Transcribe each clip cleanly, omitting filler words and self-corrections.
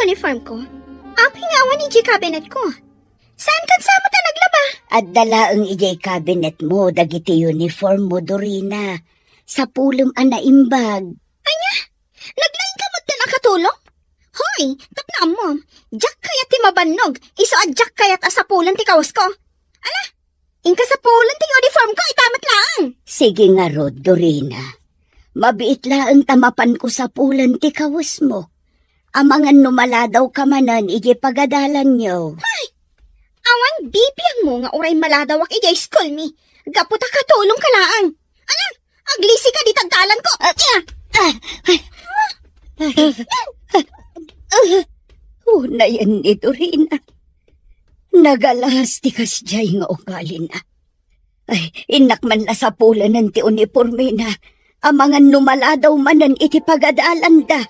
uniform ko. Apay nga awan iji cabinet ko. Saan kan sa mo ta naglaba? At dala ang ijay cabinet mo, dagiti uniform mo, Dorina. Sa pulong anaimbag. Anya, naglain ka mo ta nakatulong? Hoy, tapnaan mo. Jack kayat ti mabannog. Iso at Jack kayat asapulan ti kawas ko. Ala, ingka sa pulan ti uniform ko, itamat lang. Sige nga, Rod, Dorina. Mabiit laang tamapan ko sa pulan ti kawas mo. Amangan numala daw ka manan, ije pagadalan niyo. Awan bibiyang mo nga uray maladawak ijay school mi. Gaputa ka tulong ka laang. Ala, aglisi ka di tagdalan ko. Una yan ni Dorina. Nagalas ti kasjay nga ugali na. Ay, inak man na sa pulan ng ti uniforme na. Amangan numala daw manan iti pagadalan da.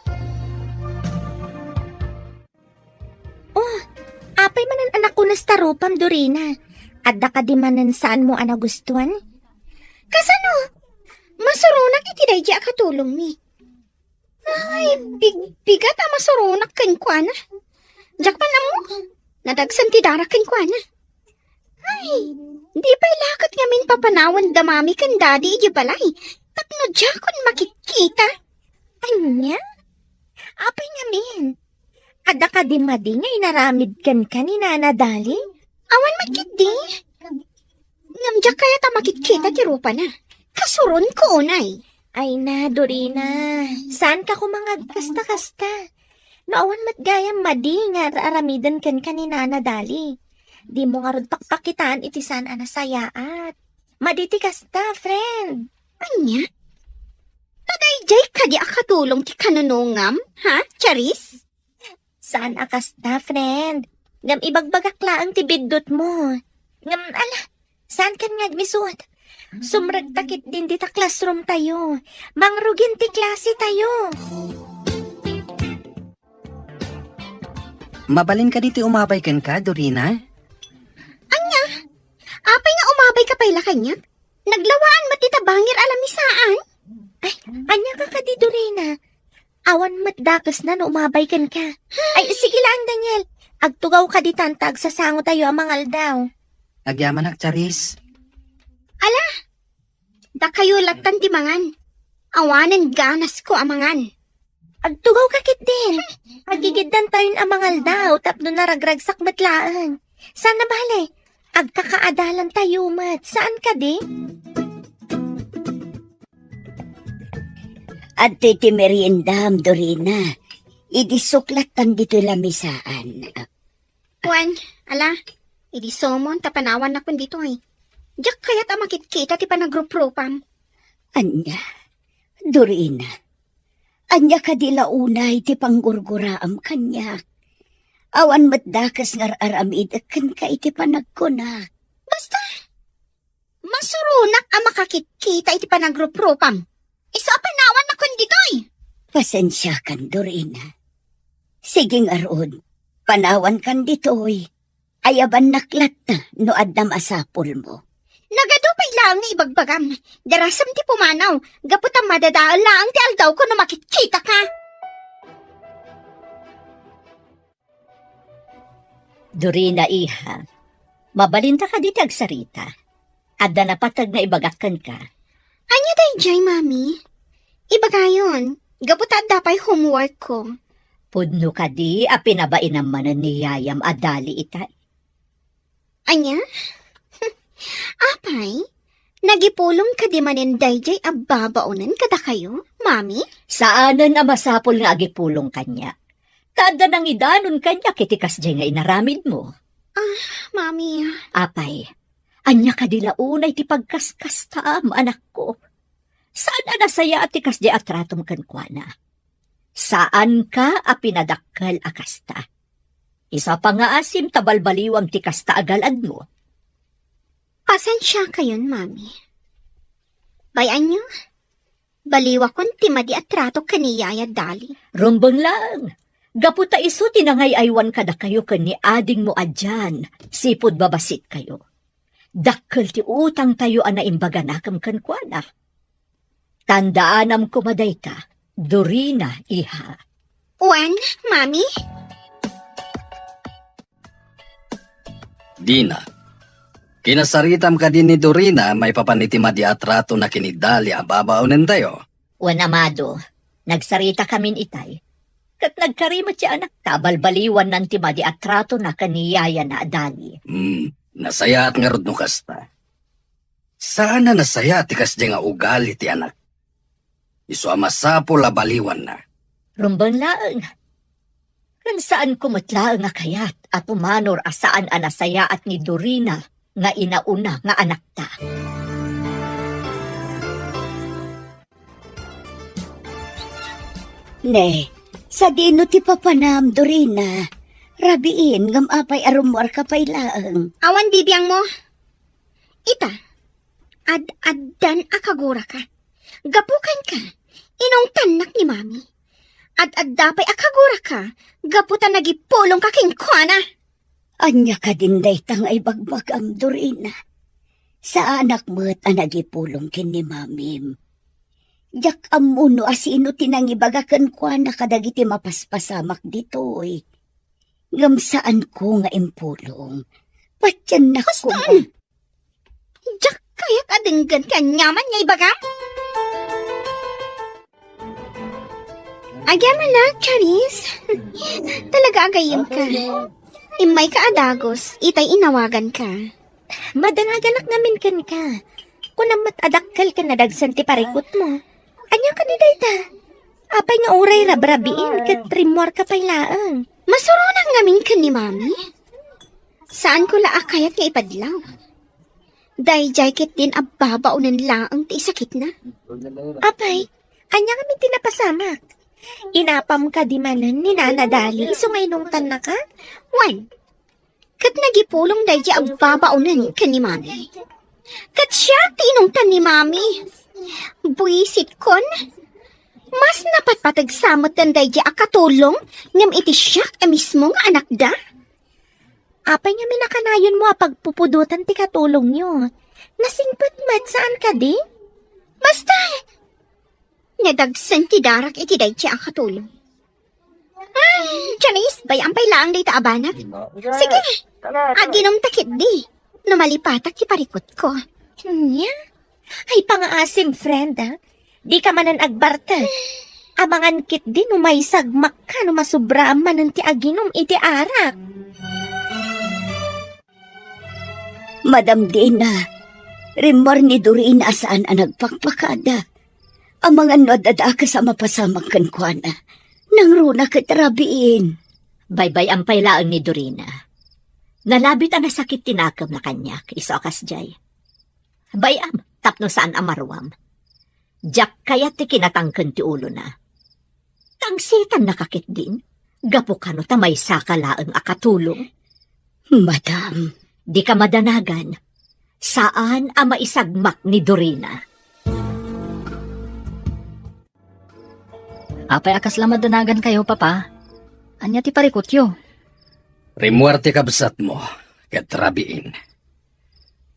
Apay manan anak ko na starupam, Dorina. Adda ka di manan saan mo anagustuhan? Kasano? Masurunak iti dayja katulong mi. Ay, bigat ang masurunak ken kuana. Jak pa na mo. Nadagsan ti dara ken kuana. Ay, di pa'y lakat ngamin papanawan damami kan daddy iji balay. Tapno jakon makikita. Anya? Apay ngamin. Adda ka di madingay naramid kan kanina nadali? Awan magkidi. Ngamjak kaya ta makikita ti rupa na. Kasuron ko unay. Ay na, Dorina. Saan ka kumangag kasta-kasta? Noowan matgayam madi nga aramidan kan kanina nadali. Di mo nga rod pakpakitaan iti saan anasayaat. Maditi kasta, friend. Anya? Tadayjay ka di akatulong ti kanunungam, ha, Charis? Saan akasta, friend? Ngam ibagbagakla ang tibidot mo. Ngam, ala, saan kan ngagmisuot? Sumrag takit din di ta classroom tayo. Mangrugin ti klase tayo. Mabalin ka dito umabay kan ka, Dorina? Anya? Apay nga umabay ka payla kanyak? Naglawaan matitabangir alamisaan? Ay, anya ka ka di, Dorina? Awan matdakas na no umabay kan ka. Ay, sige lang, Daniel. Agtugaw ka di tantag sa sango tayo amangal daw. Agyaman ak, Charis. Da kayo latan ti mangan. Awanan ganas ko amangan. Agtugaw ka kit din. Agigiddan tayo amangal daw tapno naragragsak matlaan. Sana bale? Agkakaadalan tayo mat. Saan ka di? At ti meriendam, Dorina. Idisuklatan dito lamisaan. Juan, ala, idi somon tapanawan na kun dito ay. Diyak kaya't amakit-kita ti panagropropam. Anya, Dorina. Anya ka di launay ti panggurguraam kanya. Awan matdakas ngar aramid kan ka iti panagkunak. Basta, masurunak ang makakit-kita iti panagropropam. Iso panawan na kun ditoy. Pasensya kan, Dorina. Sige nga roon, panawan kan ditoy. Ayaban naklat na no addam asapol mo. Nagadupay lang nga ibagbagam. Darasam ti pumanaw. Gaputam madadaan lang ti aldaw ko na makikita ka. Dorina, iha. Mabalinta ka di tagsarita. Adda na patag na ibagakan ka. Anya dayjay, mami? Ibagayon. Gaputa dapay homework ko. Pudno ka di, a pinabain naman ni Yayam adali itay. Anya? Apay, nagipulong ka di manin dayjay ababaunan kada kayo, mami? Saanan a masapol nga agipulong kanya? Tada nang idanon kanya kitikas jay nga inaramid mo. Mami, Apay, anya ka di launay ti pagkaskastam, anak ko. Saan na nasaya at tikas jay atratom kankwana? Saan ka a pinadakkal akasta? Isa pa nga asim tabalbaliwang tikasta agalad mo. pasensya kayon, mami. Bayan nyo, baliwa kon timadi at trato kaniyaya dali. Rumbang lang. Gaputa iso tinangay-aywan kada kayo kani ading mo adyan. Sipod babasit kayo. Dakkel ti utang tayo ana imbaga nakam kankwana. Tandaanam kumaday ka, Dorina, iha. Wen, mami? Dina, kinasaritam ka din ni Dorina may papanitima di atrato na kinidali ang babaunin tayo. Wan amado, nagsarita kamin itay. Kat nagkarimot siya anak tabalbaliwan ng timadi at trato na kaniyaya na adali. Nasaya at nga rod no kasta. Saan na nasaya ti kasdi nga ugali ti anak? Isu amasapo labaliwan na. Rumbang laeng. Kan saan kumatlaeng nga kayat at umanor asaan anasaya at ni Dorina nga inauna nga anak ta. Ne, sa dino ti papanam, Dorina. Rabiin, ngam apay arumwar ka pay laeng. Awan bibiyang mo. Ita, ad-addan akagura ka. Gapukan ka. Inong tanak ni mami. Ad-addapay akagura ka. Gaputan nagipulong ka king kuana. Anya ka din daytang ay bagbagam, Dorina. Sa anak mo't anagipulong kin ni mamim. Jak amuno asino tinangibagakan kwa na kadagiti mapaspasamak ditoy. Ngam saan ko nga impulong. Patyan na ko. Jak kaya kadenggan ka nyaman nga ibagam? Agyaman na, Charis. Talaga agayim ka. Imay ka adagos, itay inawagan ka. Madanaganak namin kan ka. Kung matadakkel ka na dagsan ti parikot mo. Anya ka ni dayta? Apay nga uray rabrabiin kat trimwar ka paylaan. Masurunan ngamin ka ni mami. Saan ko laakayat nga ipadlaw? Dayjay kit din ababaw ng laang ti sakit na. Apay, anya kami tinapasamak. Inapam ka di manan ni nanadali so ngay nung tan na ka? Wan, kat nagipulong dayjay ababaunan ka ni mami. Kat siya tinungtan ni mami. Buisit kon. Mas napatpatagsamot ng dayjay akatulong ngam iti siyak mismo nga anak da. Apay nga minakanayon mo pagpupudutan ti katulong nyo. Nasingpet mat saan ka di? Basta, nadagsan ti darak iti dayjay akatulong. Ay, Janice, bayang pay lang day taabanat. Sige, aginom takit di. Numalipatak ti parikot ko. Nya? Ay pangaasim friend ha? Di ka manan agbarta. Abangan kit din umay sagmak ka no masubra manan ti aginom iti arak. Madam Dina, rimor ni Dorina asaan ang nagpakpakada. Ang mga nodada ka sa mapasamang kankwana. Nang runa katrabiin. Baybay ang paylaan ni Dorina. Nalabit ang nasakit tinakam na kanya, iso akas jay. Bayam, tapno saan amarwam. Jak kaya ti kinatangkan ti ulo na. Tangsitan nakakit din. Gapo ka no tamay sakalaang akatulong. Madam, Di ka madanagan. Saan ang maisagmak ni Dorina? Apay akas lang madanagan kayo, papa. Anya ti parikutyo. Rimuarte kabsat mo, katrabiin.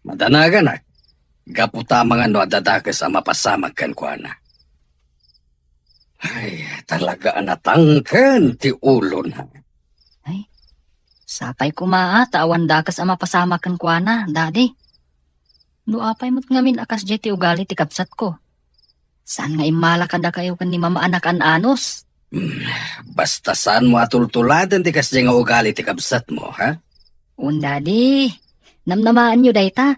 Madanagan ak, gaputa mga no adadakas ang mapasamag kan kwa na. Ay, talaga anatangkan ti ulo na. Sapay kumaa, tawan dakas ang mapasamakan kwa na, daddy. Luapay mo't ngamin akas jay ti ugali ti kapsat ko. Saan nga imala kada kayo kan ni mama anak an anos? Basta saan mo atultuladan ti kasdi nga ugali ti kabsat mo, ha? Daddy, namnamaan nyo dayta.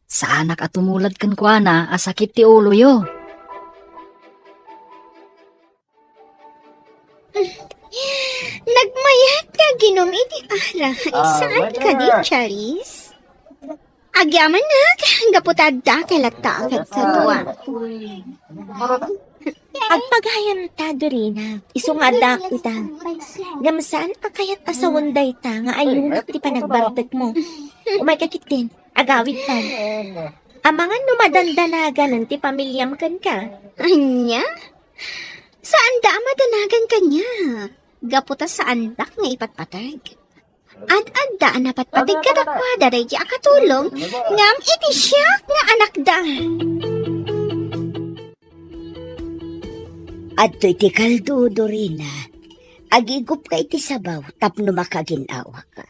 Saanak at tumulad kan kwa na, asakit ti ulo yo. Nagmayat ka ginom iti arak. Saan ka di, Charis? Agyaman na, gaputadda kalata agad sa tuwa. Agpagayan ta, Dorina. Isungadak ita. Gamsaan ang kayat asawanday ta nga ayunat ti panagbartek mo. Umay kakit din, agawid ta. Amangan numadandanagan ti pamilyam kan ka. Anya? Saan da madanagan kanya? Gaputa sa andak nga ipatpatag. Ad-adda na patpatig ka dakwa daray di akatulong ngam iti siyak nga anak da. at iti kaldo, Dorina. Agigup ka iti sabaw, tapno makaginawa ka.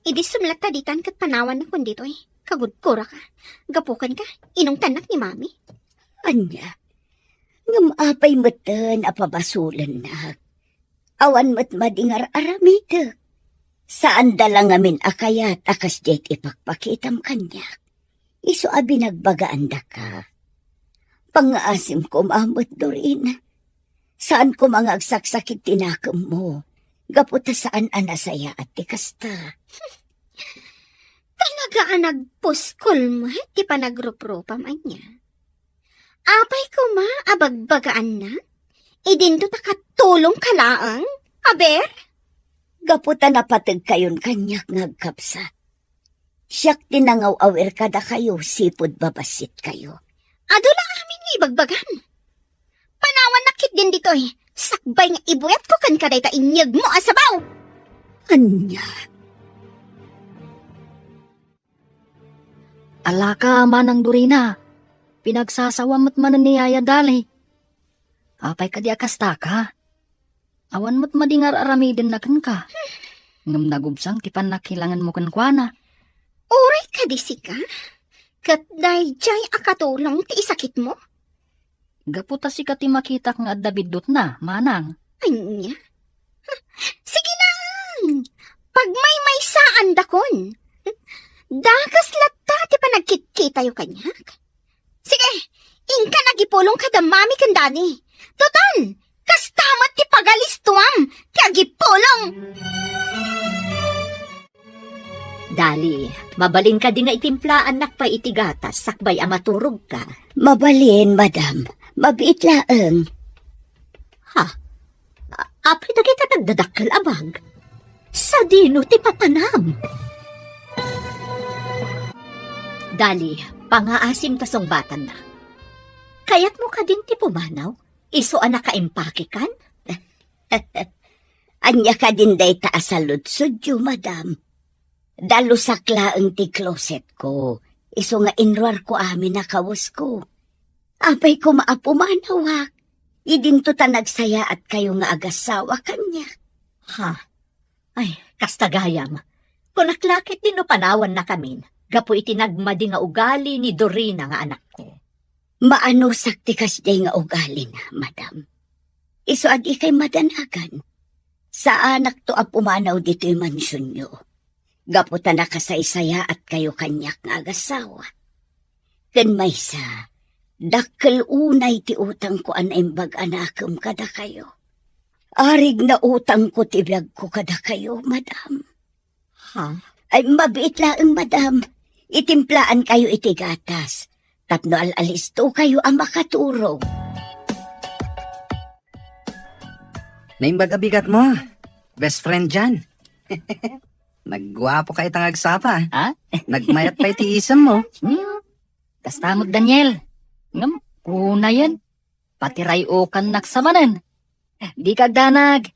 Idi sumlat taditan kat panawan na kun dito eh. Kagudkura ka. Gapukan ka. Inong tanak ni mami. Anya, ngam apay meten apabasulan na. Awan mat madingar aramid. Saan dalang amin akayat akas jet ipakpakitam kanya. Iso abi nagbagaan da ka. Pangaasim ko maamot Dorina. Saan ko mga agsaksakit tinakam mo? Gaputa saan anasaya at tikasta. Talaga ang nagpuskol mo, di pa nagruprupam anya. Apay ko ma, abagbagaan na. Idinto ta katulong kalaang, aber? Gaputa napatag kayon kanyak ngagkapsat. Siyak tinangaw-awer kada kayo, sipod babasit kayo. Adula amin nga ibagbagan. Panawan nakit din dito eh. Sakbay nga ibuyat ko kan kaday ta inyag mo asabaw. Anya, Alaka manang Dorina. Pinagsasawa mo't mananiyaya dali. Apay ka di akasta ka. Awan mo't madingar aramidin na kan ka. Ngam nagubsang ti panakilangan mo kan kuana. Uray ka di sika. Kat day jay akatulong ti isakit mo. Gaputa si kati makita nga adabidot na, manang. Anya? Sige lang. Pag may saan dakon. Dakas latta ti pa nagkikita yung kanyak. Sige, inka nagipulong ka da mami kan dani. Total, kastamat ti pagalistuam. Ti agipulong. Dali, mabalin ka din nga itimplaan nakpa itigatas, sakbay amaturog ka. mabalin, madam. Mabiit laeng. Apay na kita nagdadakkel abag. Sa dino ti patanam. Dali, pangaasim tasong batan na. Kayat mo ka din ti pumanaw? Iso anak kaimpake kan? Anya ka din day taas sa lutsudyo, madam. Dalusak laeng ti closet ko. Iso nga inruar ko amin na kawas ko. Apay ko maapumanaw. Idinto ta nagsaya at kayo nga agasawa kanya. Ay, kastagayam. Kung naklakit din no panawan na kamin, gapo itinagmadi nga ugali ni Dorina nga anak ko. Maano sakti kas day nga ugali na, madam. Iso adi kay madanagan. Sa anak to apumanaw dito yung mansyon nyo. Gapo ta nakasaysaya at kayo kanyak nga agasawa. Ken maysa, dakkel unay ti utang ko anaimbag anakam kada kayo. Arig na utang ko ti biyag ko kada kayo, madam. Ay mabiit laeng, madam. Itimplaan kayo iti gatas. Tapno alalisto kayo ang makaturog. Naimbag abigat mo. Best friend dyan. Nagwapo ka itang agsapa. Ha? Nagmayat pa iti isam mo. Kastamot Daniel. Ngam, una yan. Pati rayokan naksamanan. Di kagdanag.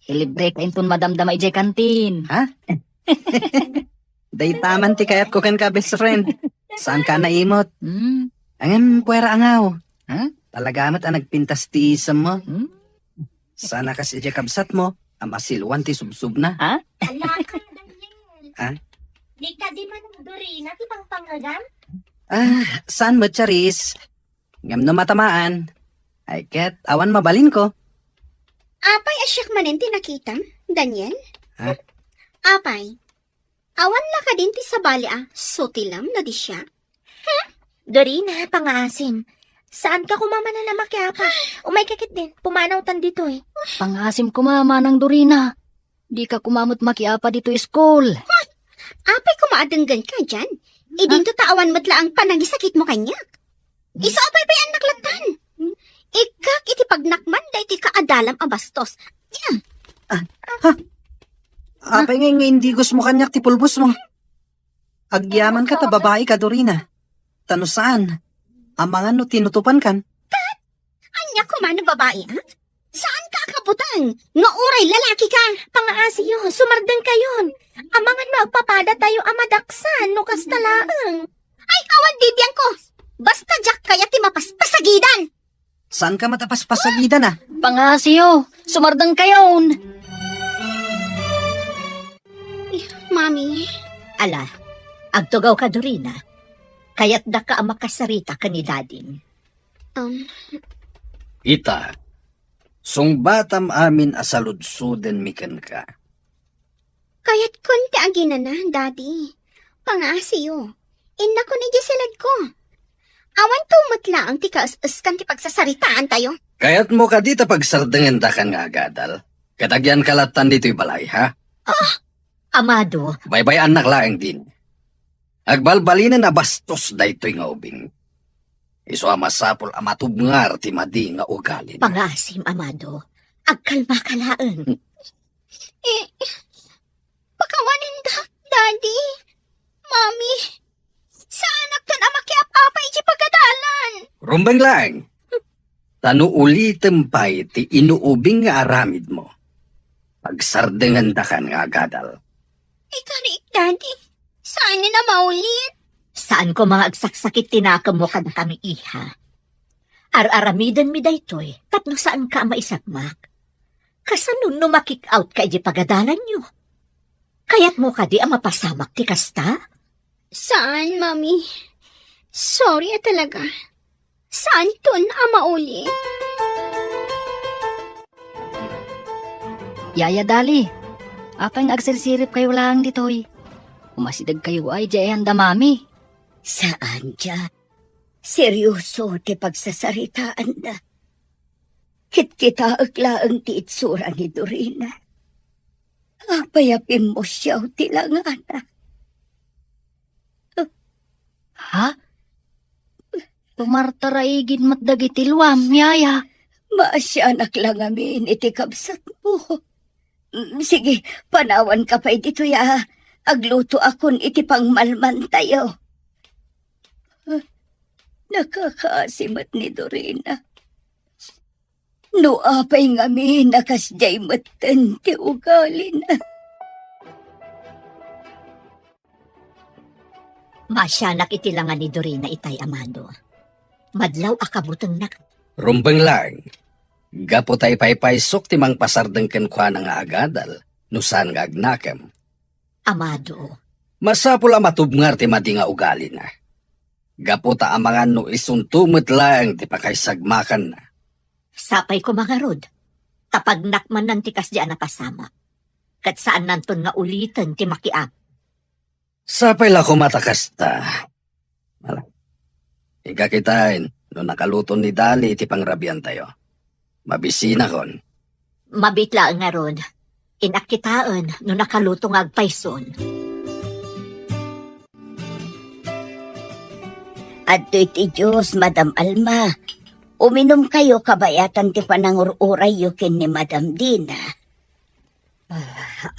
Ilibre ka intun madamdama ijay kantin. Day taman ti kayat ko kan ka best friend. Saan ka naimot? Angam puwera angaw. Talagamat ang nagpintas ti isam mo. Sana kasi ijay kabsat mo. Ang masilwan ti subsub na. Alaka na Daniel. Ha? Di ka di man Dorina, ti pang pangagam? Saan mo charis? Ngam no matamaan. Ay ket, awan mabalin ko. Apay asyak manin ti nakitam, Daniel? Ha? Apay, awan la ka din ti sabali sutilam na di siya. Dorina, pangaasim. Saan ka kumamana na makiapa? Umay kakit din, pumanaw tan dito eh. Pangasim ko manang Dorina. Di ka kumamot makiapa dito school. Apay kumaadenggan ka dyan. Idinto tawan mo't laang panangisakit mo kanyak. Iso apay pa'y anak latan. Ikak iti pagnakman da iti kaadalam abastos. Apay nga hindi gusto mo kanyak ti pulbos mo. Agyaman ka ta babae ka Dorina. Tano saan? Amangan no tinutupan kan. Anya kumano babae, ha? Saan ka kabutang? Nga uray lalaki ka. Pangaasiyo, sumardeng kayon. Amangan magpapada tayo amadaksan, no kastalaang. Ay, awan bibiyang ko. Basta jak kaya ti mapaspasagidan. Saan ka matapaspasagidan ah? Pangasiyo, sumardang kayon. Mami, Ala, agtugaw ka Dorina. Kaya't da ka ang makasarita ka ni Dadin. Ita, sungbatam amin asaludsuden miken ka. kaya't konti agina na, Daddy. Pangasiyo. Inna ko ni Giselad ko. Awan tumutla ang tikaas-as kan ti pagsasaritaan tayo. Kaya't mo ka dita pagsardengan da kan nga agadal. Katagyan kalatan dito'y balay, ha? Amado, Baybay anak laeng din. Agbalbalina na bastos da ito'y nga ubing. Iso amasapol amatubngar ti madi nga ugalin. pangasim, Amado. Agkalma kalaan. Pakawanin da, Daddy. Mami, saan aktan amakiapapay di pagadalan? Rumbang laeng. Tanu ulitem pa'y ti inuubing nga aramid mo. Pagsardengan da kan nga agadal. Ikarik, Daddy. Saan na maulit? Saan ko mga agsaksakit tinakam mo ka na kami iha? Ar-aramidan mi daytoy, tapno saan ka maisagmak? Kasanun no makik out ka di pagadalan nyo? Kaya't mo ka di ang mapasamak ti kasta? Saan, Mami? Sorry talaga. Saan ton maulit? Yaya Dali, apang agsirsirip kayo lang ditoy. Umasidag kayo ay jayan da mami. Saan dyan? Seryoso ti pagsasaritaan na. Kit-kita aglaang ti itsura ni Dorina. Apayapin mo siya ti langana. Ha? Tumartaraigin mat dagitilwam, yaya. Maasyanak lang amin iti kabsat mo. Sige, panawan ka pa dito ya. Agluto akon iti pangmalman tayo. Nakakaasimat ni Dorina. No apay ngami nakasjay matan ti ugali na. Masyanak itilangan ni Dorina itay Amado. Madlaw akabutang nak. Rumbang laeng. Gapo tay paypaysok ti mang pasardeng kenkwa nga agadal. Nusan nga agnakam. Amado, Masapul amatubngar ti madi nga ugali na. Gapo ta amangan no isuntumot laeng ti pakaysagmakan na. sapay ko mga rod. Tapag nakman ng tikas di napasama. Kat saan nanton nga ulitan ti makiap. Sapay la kumatakas ta. Ikakitain, no nakaluton ni Dali iti pangrabian tayo. Mabisina kon. Mabitla nga rod. Inakitaan no nakalutong agpayson. At iti Diyos, Madam Alma. Uminom kayo kabayatan ti panangururay yukin ni Madam Dina.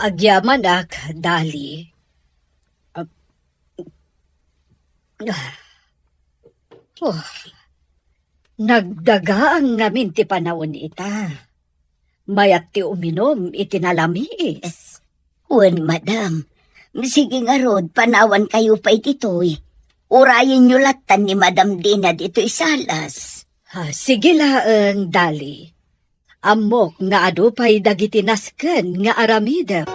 Agyaman ak, Dali. Nagdagaan ngamin ti panawon ita. Mayat ti uminom itinalamis. Wen, Madam. Sige nga rod, panawan kayo pa ititoy. Urayin nyo latan ni Madam Dina dito'y salas. Sige laeng, Dali. Amok nga adupay dagiti nasken nga aramida.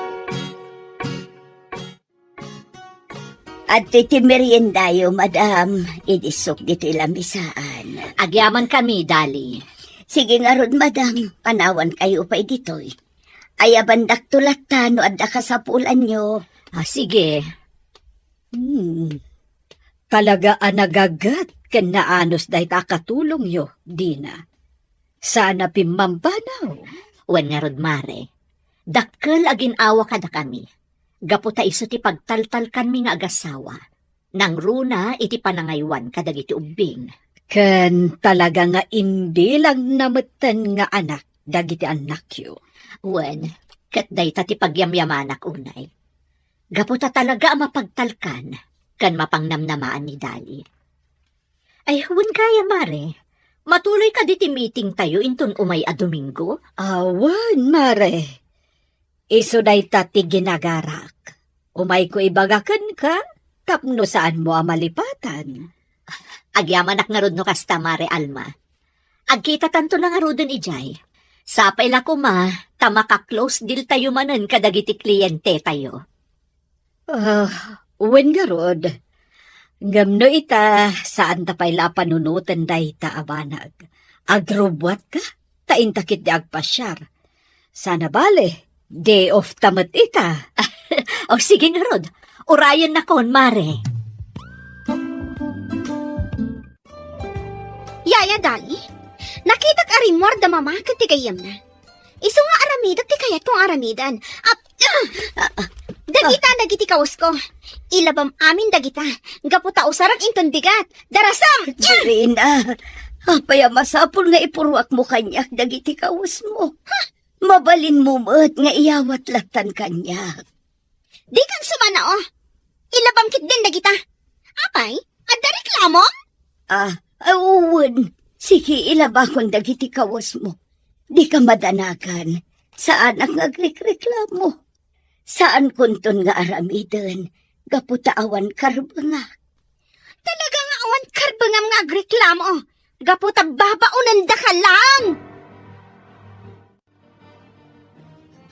At iti meriendayo, Madam. Idisok dito'y lamisaan. Agyaman kami, Dali. Sige nga rod, Madam. Panawan kayo pa ititoy. Ayabandak tulatan no adda kasapulan nyo. Sige. Talagaan nagagat ken naanos day takatulong yo, Dina. Sana pimmambanaw. Wen nga rod mare. Dakkel agin awa kada kami. Gaputa iso ti pagtaltal kanmi nga agasawa. Nang runa iti panangaywan kadagiti ubing. Ken talaga nga imbilang nametten nga anak dagiti anak yo. Wen, ket dayta ti pagyamyamanak unay. Gaputa talaga mapagtalkan kan mapangnamnamaan ni Dali. Ay, huwag kaya, Mare. Matuloy ka di ti meeting tayo inton umay a Domingo? Awan, Mare. Iso day ti ginagarak. Umay ko ibagakan ka, tapno saan mo amalipatan. Agyamanak nga rod no kasta, Mare Alma. Agkita tanto na nga rodon ijay. Sapay la ko ma, tamaka-close deal tayo manan kadagiti kliyente tayo. Wen garod. Gamno ita, saan ta pa'y lapanunutan day ta abanag. Agrobwat ka, taintakit di agpasyar. Sana bale, day off tamat ita. O sige nga rod, urayan na kon, mare. Yaya Dali, nakita ka rin mo da mama katigayam na. Iso nga aramidak ti kayat kong aramidan. Dagita dagiti kawas ko. Ilabam amin dagita. Gaputa usarag inton bigat. Darasam! Dorina, apaya masapul nga ipuruak mo kanyak dagiti kawas mo. Mabalin mo mo't nga iyawat latan kanyak. Di kan sumana oh. Ilabam kit din dagita. Apay, adda reklamo? Uwan, sige ilabakon dagiti kawas mo. Di ka madanagan. Saan ang agrekreklamo? Saan kunton nga aramidan? Gaputaawan karbanga. Talaga nga awan karbangam nga agreklamo. Gaputa babaunan da ka lang.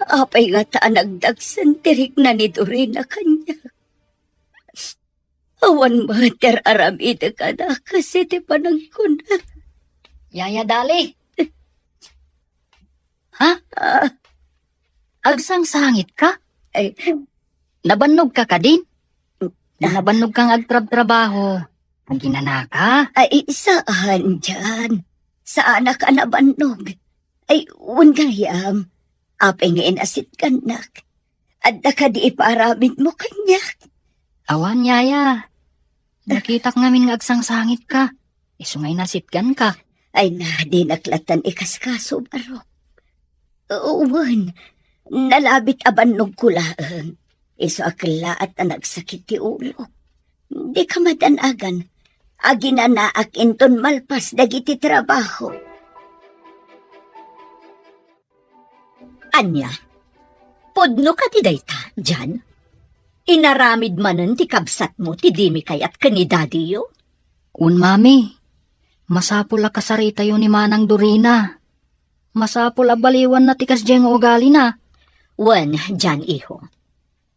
Apay nga taan nagdagsan tirik na ni Dorina kanya. Awan mater aramida ka na kasi ti panagkuna. Yaya Dali. Ha? Agsang sangit ka? Ay, Nabannog ka din? Nabannog kang agtrab-trabaho. Ang ginanaka? ay saan dyan? Saan ka nabanog? Ay, gayam. Apay nga inasit kanak. Adda ka di iparamid mo kanyak. Awan, Yaya. Nakita ka ngamin nga agsang sangit ka. Isungay nasitgan ka. Ay na, di naklatan ikaskaso baro. Uwan, nalabit abannog ko laang. Iso akla at nagsakit ti ulo. Di ka madanagan. Aginanaak inton malpas dagiti trabaho. Anya, podno ka ti dayta, dyan? Inaramid manen ti kabsat mo ti dimi kayat kanidadi yo? Mami. Masapul a kasarita yun ni Manang Dorina. Masapul a baliwan na tikas diyang ugali na. Wan, dyan iho.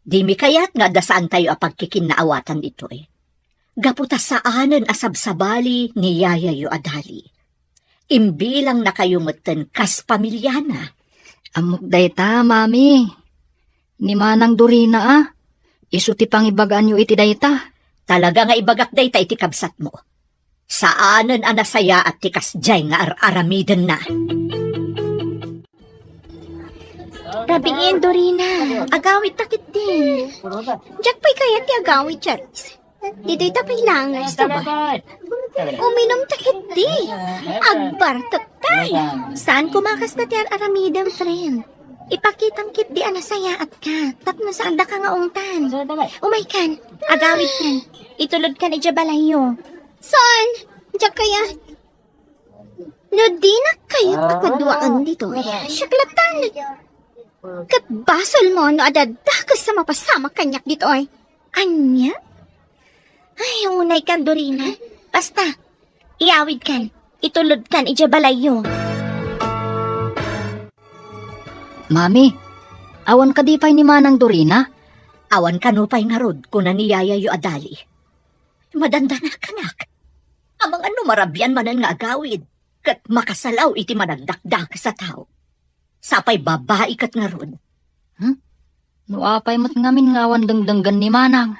Dimi kayat nga dasaan tayo a pagkikinaawatan dito eh. Gaputa saanan asabsabali ni Yaya yu adali. Imbilang na kayo matan kas pamilyana. Amok dayta, Mami. Ni Manang Dorina Isu ti pangibagaan yu iti dayta. Talaga nga ibagak dayta iti kabsat mo. Saanan anasaya at tikas jay nga aramidan na. Rabiin, Dorina. Agawit takit din. Diyak pa'y kaya ti agawit, Charis. Dito'y tapay langas, ba? Uminom takit di. Agbartot tay. Saan kumakas na ti aramidang friend? Ipakitang kit di anasaya at ka. Tapno saan da ka nga ungtan. Umay kan. Agawit kan. Itulod ka ni Jabalayo. Saan? Diyak kaya? No di na kayo kaduaan dito. Syaklatan. Kat basol mo no adadakas sa mapasama kanyak dito ay. Anya? Ay, unay kan, Dorina. Basta, iawid kan. Itulod kan, Ijabalayo. Mami, awan ka di pa'y ni Manang Dorina? Awan kanupay nga rod kuna ni Yaya yu adali. Madanda na kanak. Amang ano marabyan manan nga agawid. Kat makasalaw iti managdakdak sa tao. Sapay babae kat nga rod. No apay mat ngamin ngawan dangdanggan ni Manang.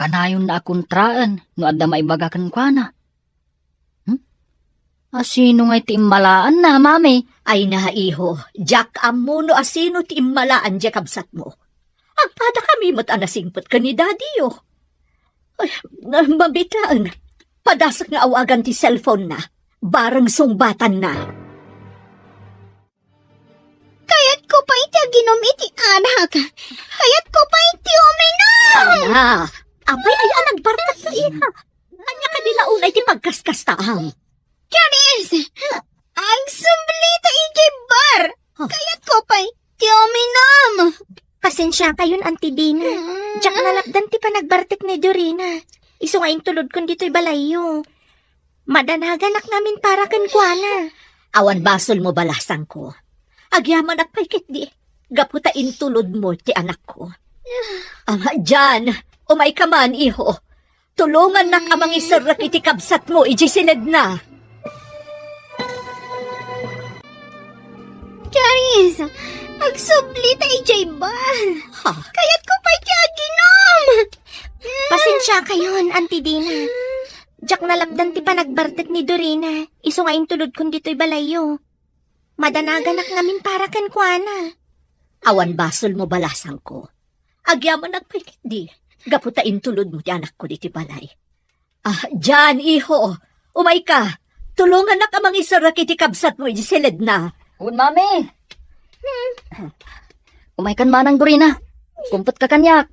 Kanayon na akuntraan, no adda maibagakan kwa na. Asino nga'y tiimmalaan na, Mami? Ay na iho, jak amuno asino ti immalaan jak absat mo. Agpada kami mat anasingpot ka ni daddy yo. Ay, mabitaan. Padasak nga awagan ti cellphone na. Barang sungbatan na. Kayat ko pa iti aginom iti anak. Kayat ko pa iti uminom. Ana, apay ay nagbartak sa iha. Anya ka nila unay ti pagkaskastaang. Charis! Ang sumblita iti bar. Kayat ko pa iti uminom. Pasensya kayon, Auntie Dina. Diyak nalapdan ti panagbartik ni Dorina. Iso nga tulod kon dito'y balayo. Madanaganak namin para kan kuana. Awan basol mo balasang ko. Agyaman at paikit di. Gaputa intulod mo ti anak ko. Diyan, umay ka man, iho. Tulungan na ka mga isarak iti kabsat mo, ijisilid na. Charis, agsubli tayo jay bal. Ha? Kayat ko pa'y ginom. Pasensya kayon, Auntie Dina. Jak nalabdan ti panagbartek ni Dorina. Iso nga tulod kun dito'y balayo. Madanaganak ngamin para kan kuana. Awan basol mo balasang ko. Agyaman nagpikit di. Gaputain tulod mo di anak ko di ti balay. Diyan, iho. Umay ka. Tulungan na ka mga isarak iti kabsat mo, ijisilid na. Un, mami! Umaikan manang Dorina. Kumpot ka kanyak.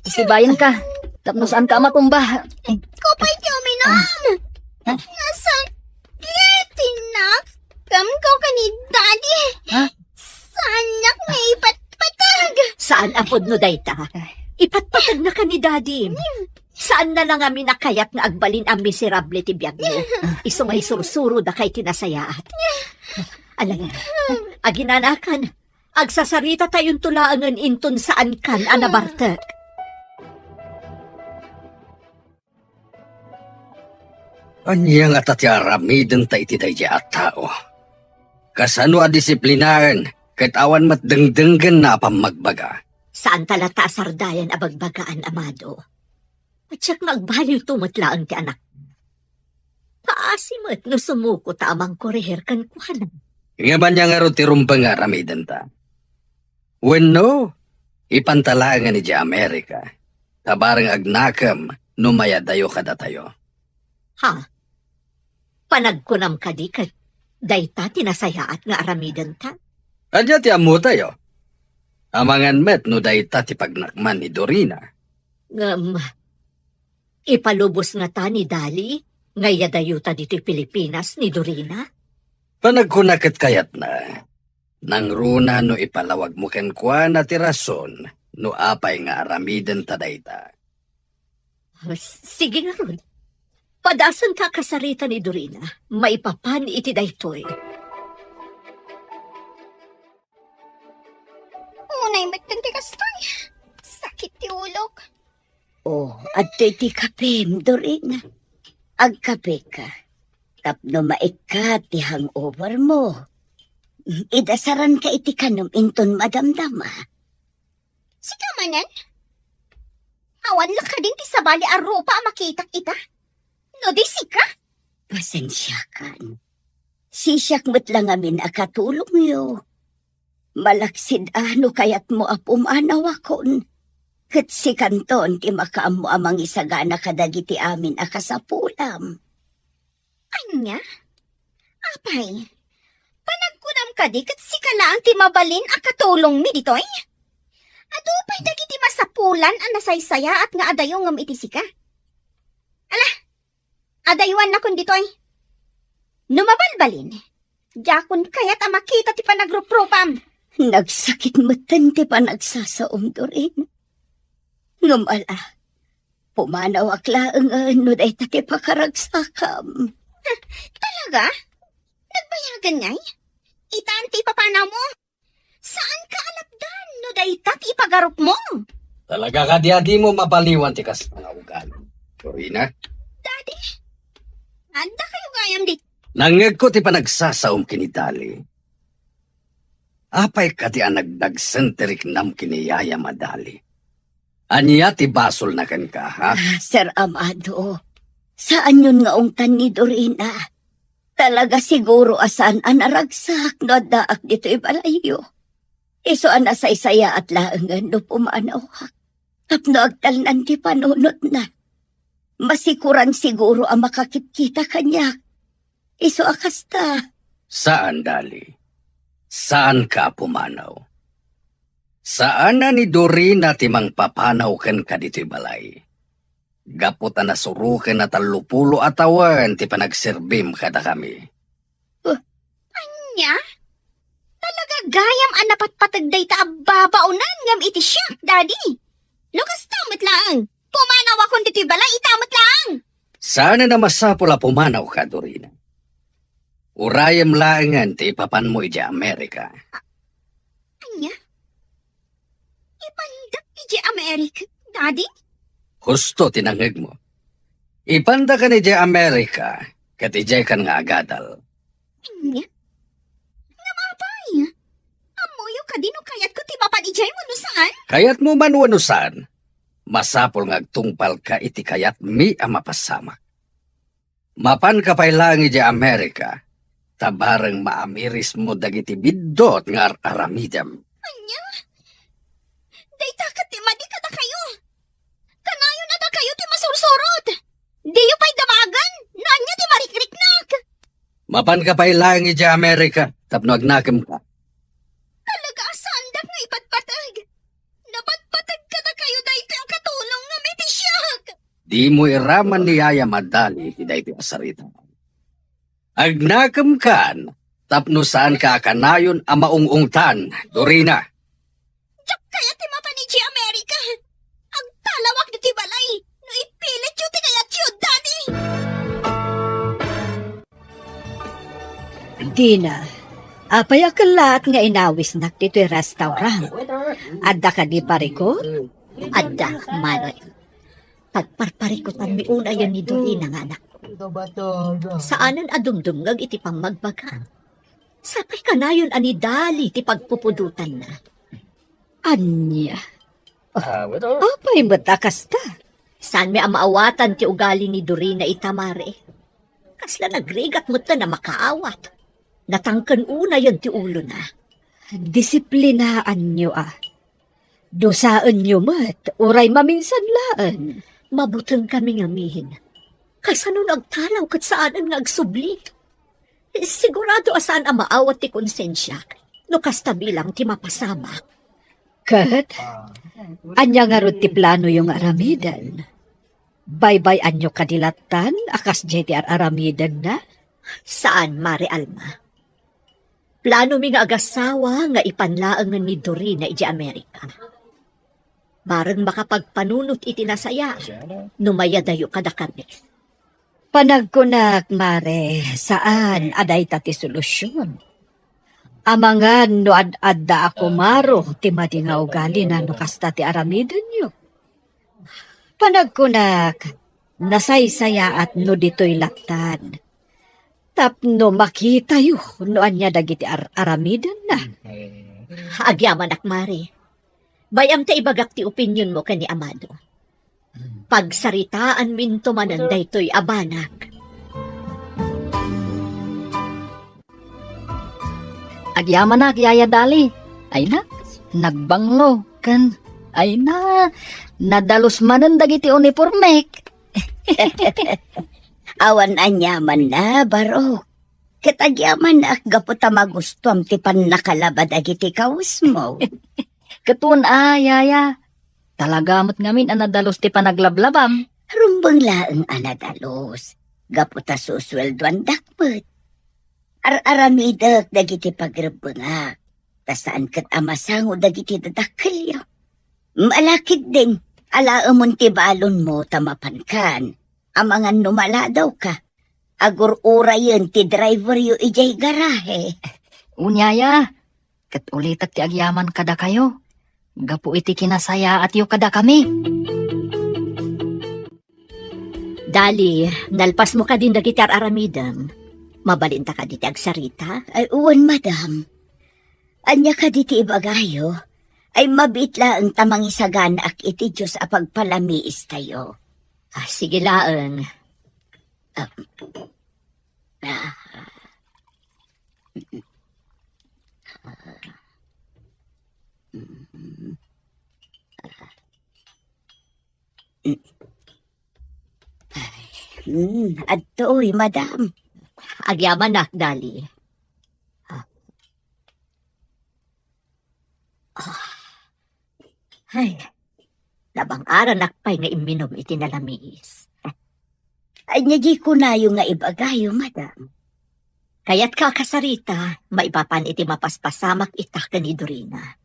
Isibayan ka. Tapno saan ka matumba. Ko pa'y uminom. Nasakit, kam ko ni daddy. Ha? Sanyak na ipatpatag. Saan apod no dayta? Ipatpatag na ka ni daddy. Saan na lang kami nakayat nga agbalin ang miserable ti biyag mo? Iso may sursuro da kay tinasayaat. Alang, aginanakan, agsasarita tayong tulaangan inton saan kan anabartek. Anyang atatyaramidan ta iti dayja at tao. Kasano a disiplinaan, kat awan matdengdenggan na pamagbaga. Saan talata sardayan abagbagaan, amado? At siyak nagbaliw tumatlaan ti anak. Paasimat no sumuko ta amang koreher kan kuhanan. Nga ba niya nga ro ti rumpang aramidan ta? Wenno, ipantalangan ni di Amerika. Tabarang agnakam, numaya dayo kada tayo. Ha? Panagkunam ka di kat dayta tinasayaat nga aramidan ta? Adya ti amu tayo. Amangan met no dayta ti pagnakman ni Dorina. Ipalubos nga ta ni Dali, ngaya dayuta dito Pilipinas ni Dorina? Panagkunakat kayat na. Nang runa no ipalawag mo ken kwa na ti rason no apay nga aramidan ta dayta. Sige nga ron. Padasan ka kasarita ni Dorina, maipapan iti daytoy. Unay matang kastoy. Sakit ti ulok. Oh, at ti kapim, Dorina. Agkape ka. Tapno maika ti hangover mo. Idasaran ka iti kanom inton madamdama. Sika manan? Awan lang ka din ti sabali arupa makita kita. No di sika? Pasensya kan. Sisyak mo't lang amin akatulong yo. Malaksid ano kayat mo apumanaw akon. Kat si kanton ti makaam mo amang isagana kadagiti amin akasapulam. Anya? Apay, panagkunam ka di kat si kalaang ti mabalin akatulong mi ditoy? Adupay dagiti masapulan ang nasaysaya at nga adayo ngam iti sika. Ala, adaywan na kun ditoy. Numabalbalin. Jakon kayat ang makita ti panagrupropam. Nagsakit matan ti panagsasaom, Dorina. Ngumala, pumanaw aklaan nga no day ti pakaragsakam. Talaga? Nagbayagan ngay? Itaan ti papanaw mo? Saan ka alapdan no dayta ti ipagarup mo? Talaga ka di mo mapaliwan ti kas mga ugali. Dorina, Daddy, anda kayo gayam di. nangeg ko ti panagsasaom kini Dali. Apay ka ti nagdagsenterik nam kiniyaya madali. Anya ti basol na kan ka, ha? Sir Amado, saan yun nga ungtan ni Dorina? Talaga siguro asan anaragsak no daak dito ibalayo. Iso anasaysaya at laangan no pumanawak. Tapno agtalnan ti panunot na. Masikuran siguro ang makakikita kanya. Iso akasta. Saan, Dali? Saan ka pumanaw? Saan na ni Dorina timang papanaw ken ka dito'y balay? Gapot na nasuruken na talupulo atawan ti panagserbim kada kami. Anya? Talaga gayam ang napatpatagday ta ababaunan ngam iti siya, Daddy. Lukas tamot lang. Pumanaw akong dito'y balay, itamot lang. Sana na masapula pumanaw ka, Dorina. Urayam laangan ti ipapan mo iti Amerika. Anya? Ipandak America, Daddy? Husto tinangig mo. Ipanda ka ni Jay America, kat ijay kan nga agadal. Nya? Nga mapay. Amoyo ka din o kayat ko ti mapanijay mo no saan? Kayat mo man wanusan, masapol nga agtungpal ka iti kayat mi ang mapasama. Mapan ka pa'y langi Jay America, tabarang maamiris mo dagiti biddot nga aramidam. Anya? Dayta ka ti madi ka na kayo. Kanayo na kayo ti masursurot. Diyo pa'y damagan. Nanya ti marikriknak. Mapan ka pa'y langi Jay America, tapno agnakim ka. Talaga asandak nga ipatpatag. Napatpatag ka na kayo dahito yung katulong nga may tisyak. Di mo iraman ni Yaya madali, hiday ti asarita. Agnakam kan, tapno saan ka kanayon ang maungungtan, Dorina. Kaya ti mapaniji Amerika. Ang talawak ni ti balay. No ipilit yung ti kayat yun, Daddy. Dina, apay akalat nga inawis nak dito'y restaurant. Adda ka di pariko? Adda, Manoy. Pagparparikutan mi una yan ni Dorina nga anak. Saanan adumdumgag iti pang magbaga. Sapay ka na yun ani dali ti pagpupudutan na. Anya. Apay matakas ta. Saan mi ang maawatan ti ugali ni Dorina itamare? Kasla nagrigat mo ta na makaawat. Natangkan una yan ti ulo na. Disiplinaan nyo Dosaan nyo mat, uray maminsan laan. Mabutang kami ngamihin. Kasano nagtalaw kat saanan nga agsubli. Sigurado asan ang maawat ti konsensya. No kasta bilang ti mapasama. Kat, anya nga ro ti plano yung aramidan. Bye-bye anyo kadilatan, akas jeti aramidan na. Saan, Mare Alma? Plano mi nga agasawa nga ipanlaang ni Dorina iti Amerika. Barang makapagpanunot iti nasaya, numaya dayo kada kami. Panagkunak, Mare, saan aday ti solusyon? Amangan no ad-adda ako maro, ti madi nga ugali na no kasta ti aramidan nyo. Panagkunak, nasaysaya at no dito'y latan. Tapno makita yu, no anya dagiti aramidan na. Agyaman ak, Mare. Bayam ta ibagak ti opinyon mo kani Amado. Pagsaritaan minto manan daytoy abanak. Agyaman na, Yaya Dali. Ay na, nagbanglo. Kan, ay na, nadalos manan dagiti uniformek. Awan anyaman na, baro. Katagyaman na gaputa magustom ti pan nakalabad agiti kaus mo. Katun Yaya. Talagamot ngamin ang nadalos ti panaglablabam. Rumbang laeng anadalos. Gaputa susweldoan dakpet. Aramidak dagiti pagrabanga. Tasaan kat amasango dagiti dadakalyo. Malakit din. Alaamon ti balon mo tamapankan. Amangan numala daw ka. Agur-ura yun ti driver yu ijay garahe. Unyaya, kat ulitak ti agyaman kada kayo. Gapu iti kinasaya at yu kada kami. Dali, nalpas mo ka din dagiti aramidam. Mabalinta ka diti agsarita. Ay uwan, madam. Anya ka diti ibagayo. Ay mabitla ang tamang isagan ak iti Diyos a pagpalamiis tayo. Sige laeng. Adtoy, madam. Agyaman nak, Dali. Ay, labang ara nakpay nga iminom iti nalamis. Ay di ko na yung nga ibagayo, madam. Kaya't kakasarita, maipapan iti mapaspasamak itak ni Dorina.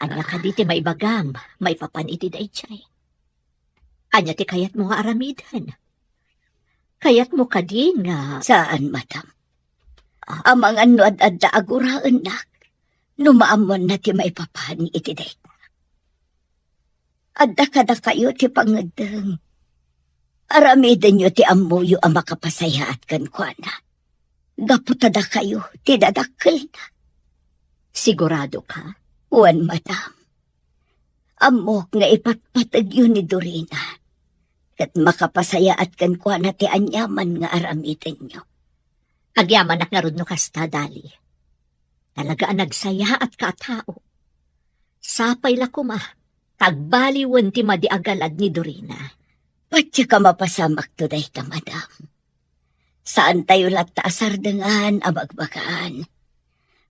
Anya ka diti maibagam, maipapan iti daychay. Anya ti kayat mo nga aramidan. Kayat mo ka din nga. Saan, madam? Amang ano ad-adda aguraan nak. Numaamon na ti maipapan iti dayta. Adda kada kayo ti pangadang. Aramiden nyo ti amuyo ang makapasaya at kankwana. Gaputada kayo ti dadakkel na. Sigurado ka? Wan, madam. Amok nga ipatpatag yun ni Dorina. Kat makapasaya at kankwana ti anyaman nga aramiden nyo. Agyaman ak narod no kasta, Dali. Talaga ang nagsaya at katao. Sapay la kuma, tagbaliwan ti madiagalad ni Dorina. Patya ka mapasamak to day ta, madam. Saan tayo lataasar dengan abagbagaan?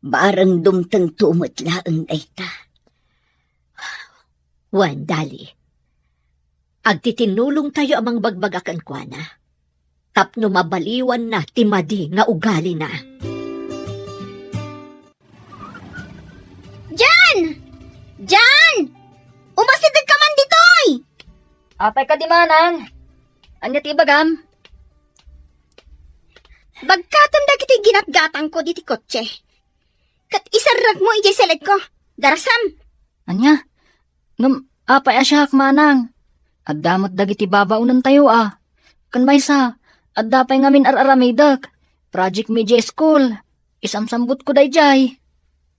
Barang dumtang tumot laang day ta. Wan, Dali. Agtitinulong tayo amang bagbagakan kwa na. Tapno mabaliwan na ti madi nga ugali na. Jan! Umasidag ka man ditoy! Apay ka di manang. Anya ti bagam? Bagkatam dagiti ginatgatang ko diti kotse. Kat isarag mo ijay seled ko. Darasam! Anya? Apay asyak manang. At damot dagiti babaunan tayo Kan maysa, at dapay ngamin araramidak. Project Media School. Isamsambot ko dayjay.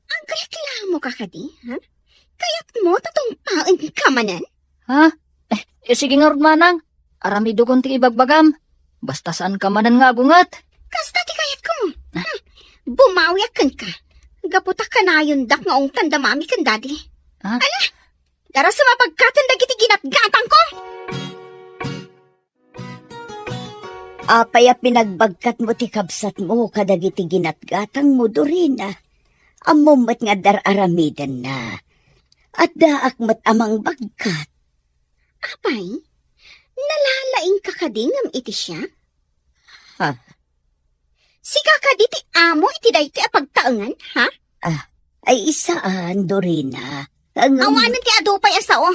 Ang reklamo ka kadi, ha? Kaya't mo tatong paen ka manan? Ha? Sige nga ron manang. Aramido kong ti ibagbagam. Basta saan ka manan nga agungat. Kasta ti kayat ko. Bumawiakan ka. Gaputa ka na yun dak nga ong tandamami kan dadi. Ha? Ala, dara sa mapagkatan dagiti ginatgatang ko. Apay a pinagbagkat mo ti kabsat mo kadagiti ginatgatang mo, Dorina. Amumat nga dararamidan na. At daak mat amang bagkat. Apay, nalalaing ka kadingam iti siya? Ha? Si kakadi ti amo iti dayti a pagtaengan, ha? Ay isaan, Dorina. Ang Awanan ti adupay asao.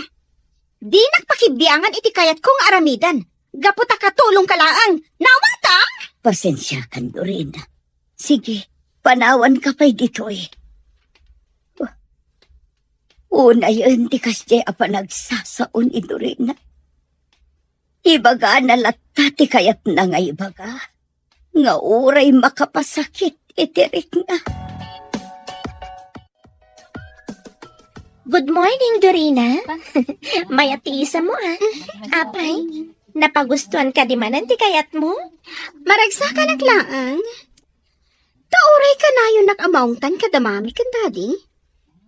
Di nakpakibiyangan iti kayat kong aramidan. Gaputa katulong kalaang. Nawata! pasensya kan, Dorina. Sige, panawan ka pa'y dito eh. Una yun, di kasya apa nagsasaon ni Dorina. Ibaga na latati kayat na nga ibaga. Nga uray makapasakit itirik na. Good morning, Dorina. May atiisa mo, Apay, napagustuhan ka di manan ti kayat mo? Maragsa ka naglaang. Tauray ka na yun nakamangtan kadamami kan daddy.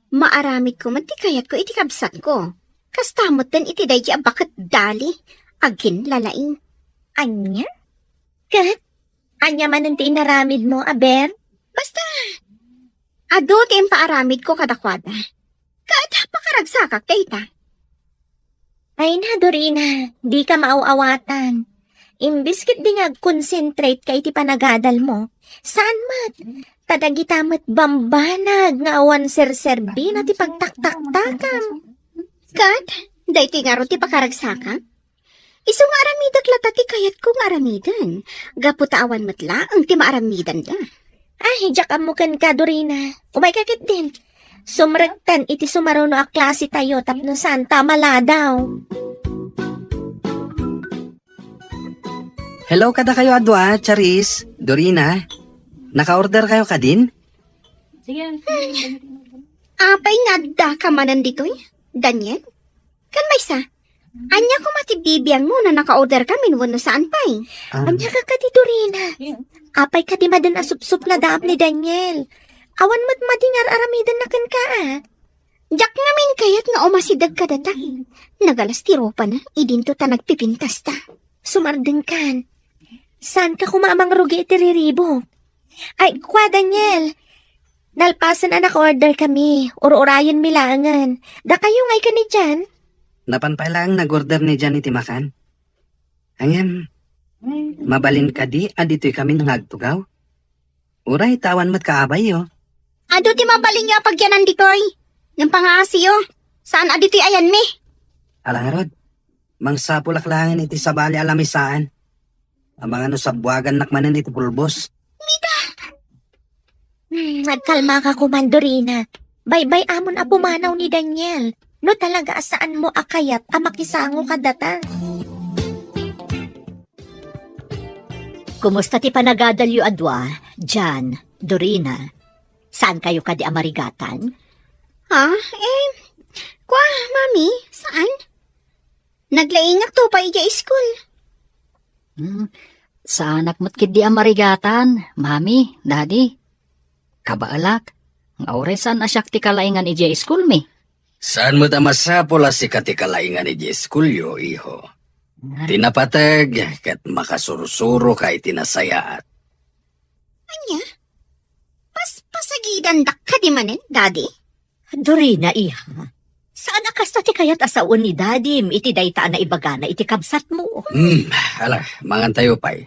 Maaramid ko man ti kayat ko iti kabsat ko. Kastamot din iti dahi abakat dali. Agin lalaing. Anya? Kat? Anya manan ti inaramid mo, Aber? Basta. Ado ti paaramid ko kadakwada. Kaat pakaragsakak dayta. Ay na, Dorina, di ka maaawatan. Imbis kit di nga concentrate ka iti panagadal mo. Saan mat? Tadagitamat bambanag nga awan serserbi na ti pagtaktaktakam. Kat, daytoy nga ro ti pakaragsakak. Iso nga aramidak lata ti kayat kong aramidan. Gaputaawan matla ang ti maaramidan da. Ay, jakam mo kan ka, Dorina. Umay kakit din. Sumragtan iti sumaruno a klase tayo tapno santa maladaw. Hello kada kayo adwa, Charis, Dorina. Naka-order kayo ka din? Sige. Apay nga da ka manan ditoy, Daniel. Kan may sa? Anya ko matibibiyang mo na naka-order kami no saan pa'y. Anya ka ti Dorina. Apay ka di madan asupsup na daap ni Daniel. Awan mat madingar aramidan na kan ka Jak ngamin kayat nga umasidag ka datang. Nagalastiro pa na, idinto ta nagpipintas ta. Sumardeng kan. Saan ka kumamang rugi iti riribo? Ay, kwa Daniel. Nalpasan na naka-order kami. Ur-urayan milangan. Da kayo ngay ka ni Jan? Napanpay lang nag-order ni Jan iti makan. Angyan, mabalin ka di, adito'y kami nangagtugaw. Uray, tawan mat kaabay yo. Ado ti mabaling nga pagyanan ditoy. Ng pangaasiyo. Saan adito'y ayan mi? Alangarod, mangsapulaklangan iti sabali alamisaan. Amang ano sabwagan nakmanan iti pulbos. Nagkalma ka kumandorina. Bye-bye amon apumanaw ni Daniel. No talaga saan mo akayat makisango ka data. Kumusta ti panagadalyo adwa, Jan, Dorina? Saan kayo kadi amarigatan? Ha? Kwa, mami? Saan? Naglaingak to pa ija school. Sa anak mo't kid di amarigatan, mami, daddy. Kabaalak, ang oresan asyak ti kalaingan ija school mi. Saan mo tamasapol si katikalaingan ni Jeskulyo, iho? Tinapatag, kat makasurusuro kay tinasayaat. Pasagidan dak ka di manen, daddy? Dorina, iha. Saan akasta ti kayat asaon ni Daddy iti dayta na ibagana iti kabsat mo? Ala, mangan tayo pa'y.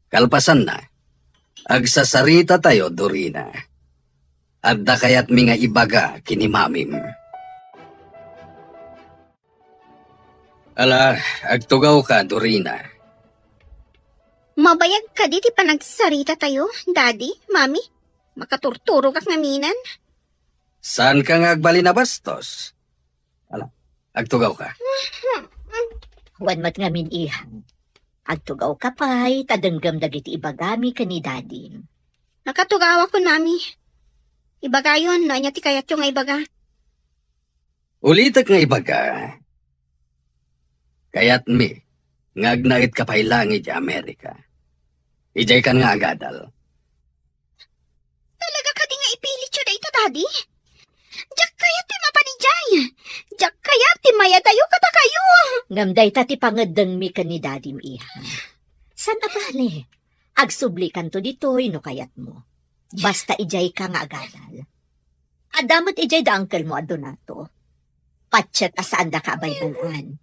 Kalpasan na. Agsasarita tayo, Dorina. Adda kayat mi nga ibaga kinimamim. Ala, agtugaw ka, Dorina. Mabayag ka di ti panagsarita tayo, daddy, mami? Makaturturo kak ngaminan. Saan ka nga agbali na bastos? Ala, agtugaw ka. Wan mat ngamin iha. Agtugaw ka pa'y tadanggam dagiti ibagami ka ni Daddy. Nakatugawa ko, mami. Ibaga yun, no? Anya ti kayat yung ibaga. Ulitak nga ibaga. Kayat mi, ngagnait ka pa'y langit ya Amerika. Ijay kan nga agadal. Talaga ka di nga ipilit yun na ito, daddy? Diyak kayat ti mapanijay. Diyak kayat ti mayadayo kata kayo. Ngamday tati pangadang mi ka ni Daddy iha. San abali? Agsublikan to ditoy no kayat mo. Basta ijay ka nga agadal. Adamot ijay da uncle mo adonato. Patsyat asaan da ka baybalan.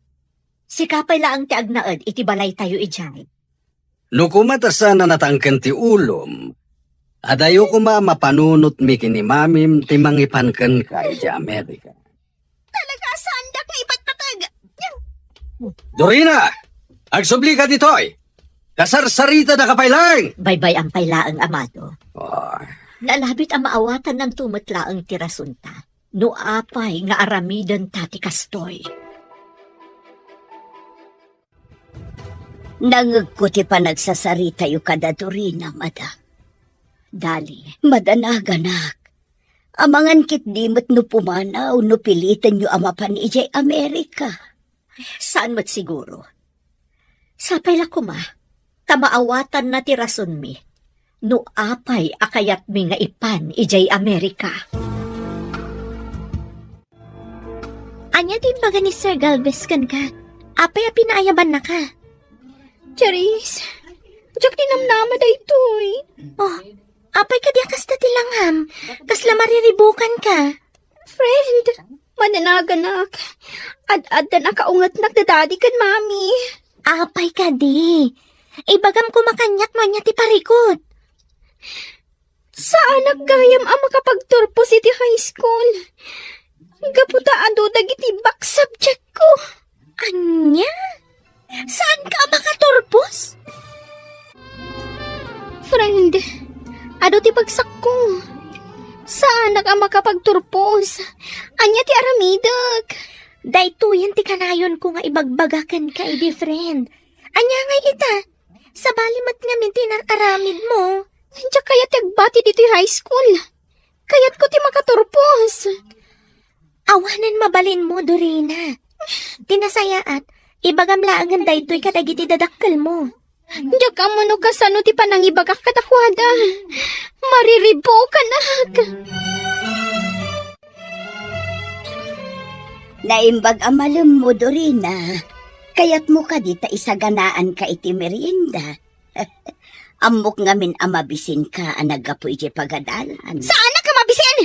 Sikapay laang ti agnaed iti balay tayo ijay. Nukumatasan na natangkan ti ulom, adayo ko mapanunot mi kinimamim ti mangipankan ka iti Amerika. Talaga saan dak nga ipatpatag. Dorina! Agsubli ka ditoy! Kasarsarita na kapailang! Baybay ang paylaang amado. Oh, Nalabit ang maawatan ng tumatlaang tirasunta. No apay nga aramidan tati kastoy. Nangagkuti pa nagsasarita yu kada Dorina, mada. Dali, madanaganak. Amangan kit dimot no pumanaw no pilitan yu amapan ijay Amerika. Saan mat siguro? Sapay la kuma, tamaawatan na tirason mi. No apay akayat mi nga ipan ijay Amerika. Anya din baga ni Sir Galvez kan ka. Apay a pinaayaban na ka. Charis, diyak dinamnama da ito eh. Oh, apay ka diakas na tilangham. Kasla mariribukan ka. Friend, mananaganak. Ad-ad na nakaungat nakdadadi kan, mami. Apay ka di. Ibagam kumakanyak man niya ti parikot. Saan naggayam ang makapagturpo city high school? Gaputaan do dagiti back subject ko. Anya? Saan ka makaturpos? Friend, ado ti bagsak ko. Saan ang makapagturpos? Anya ti aramidag. Daytoyan ti kanayon ko nga ibagbagakan ka, edi friend. Anya nga ita, sa balimat nga min tinararamid mo. Diyak kaya ti agbati dito high school. Kayat ko ti makaturpos. Awanan mabalin mo, Dorina. Tinasayaat, ibagam laangan daytoy kadagiti dadakkel mo. Diyak ka mo no kasano ti panangibagak katakwada. Mariribo ka nak. Naimbag amalem mo, Dorina. Kayat mo ka dita isaganaan ka iti merienda. Amok ngamin amabisin ka anagapo iti pagadalan. Saan na ka mabisin?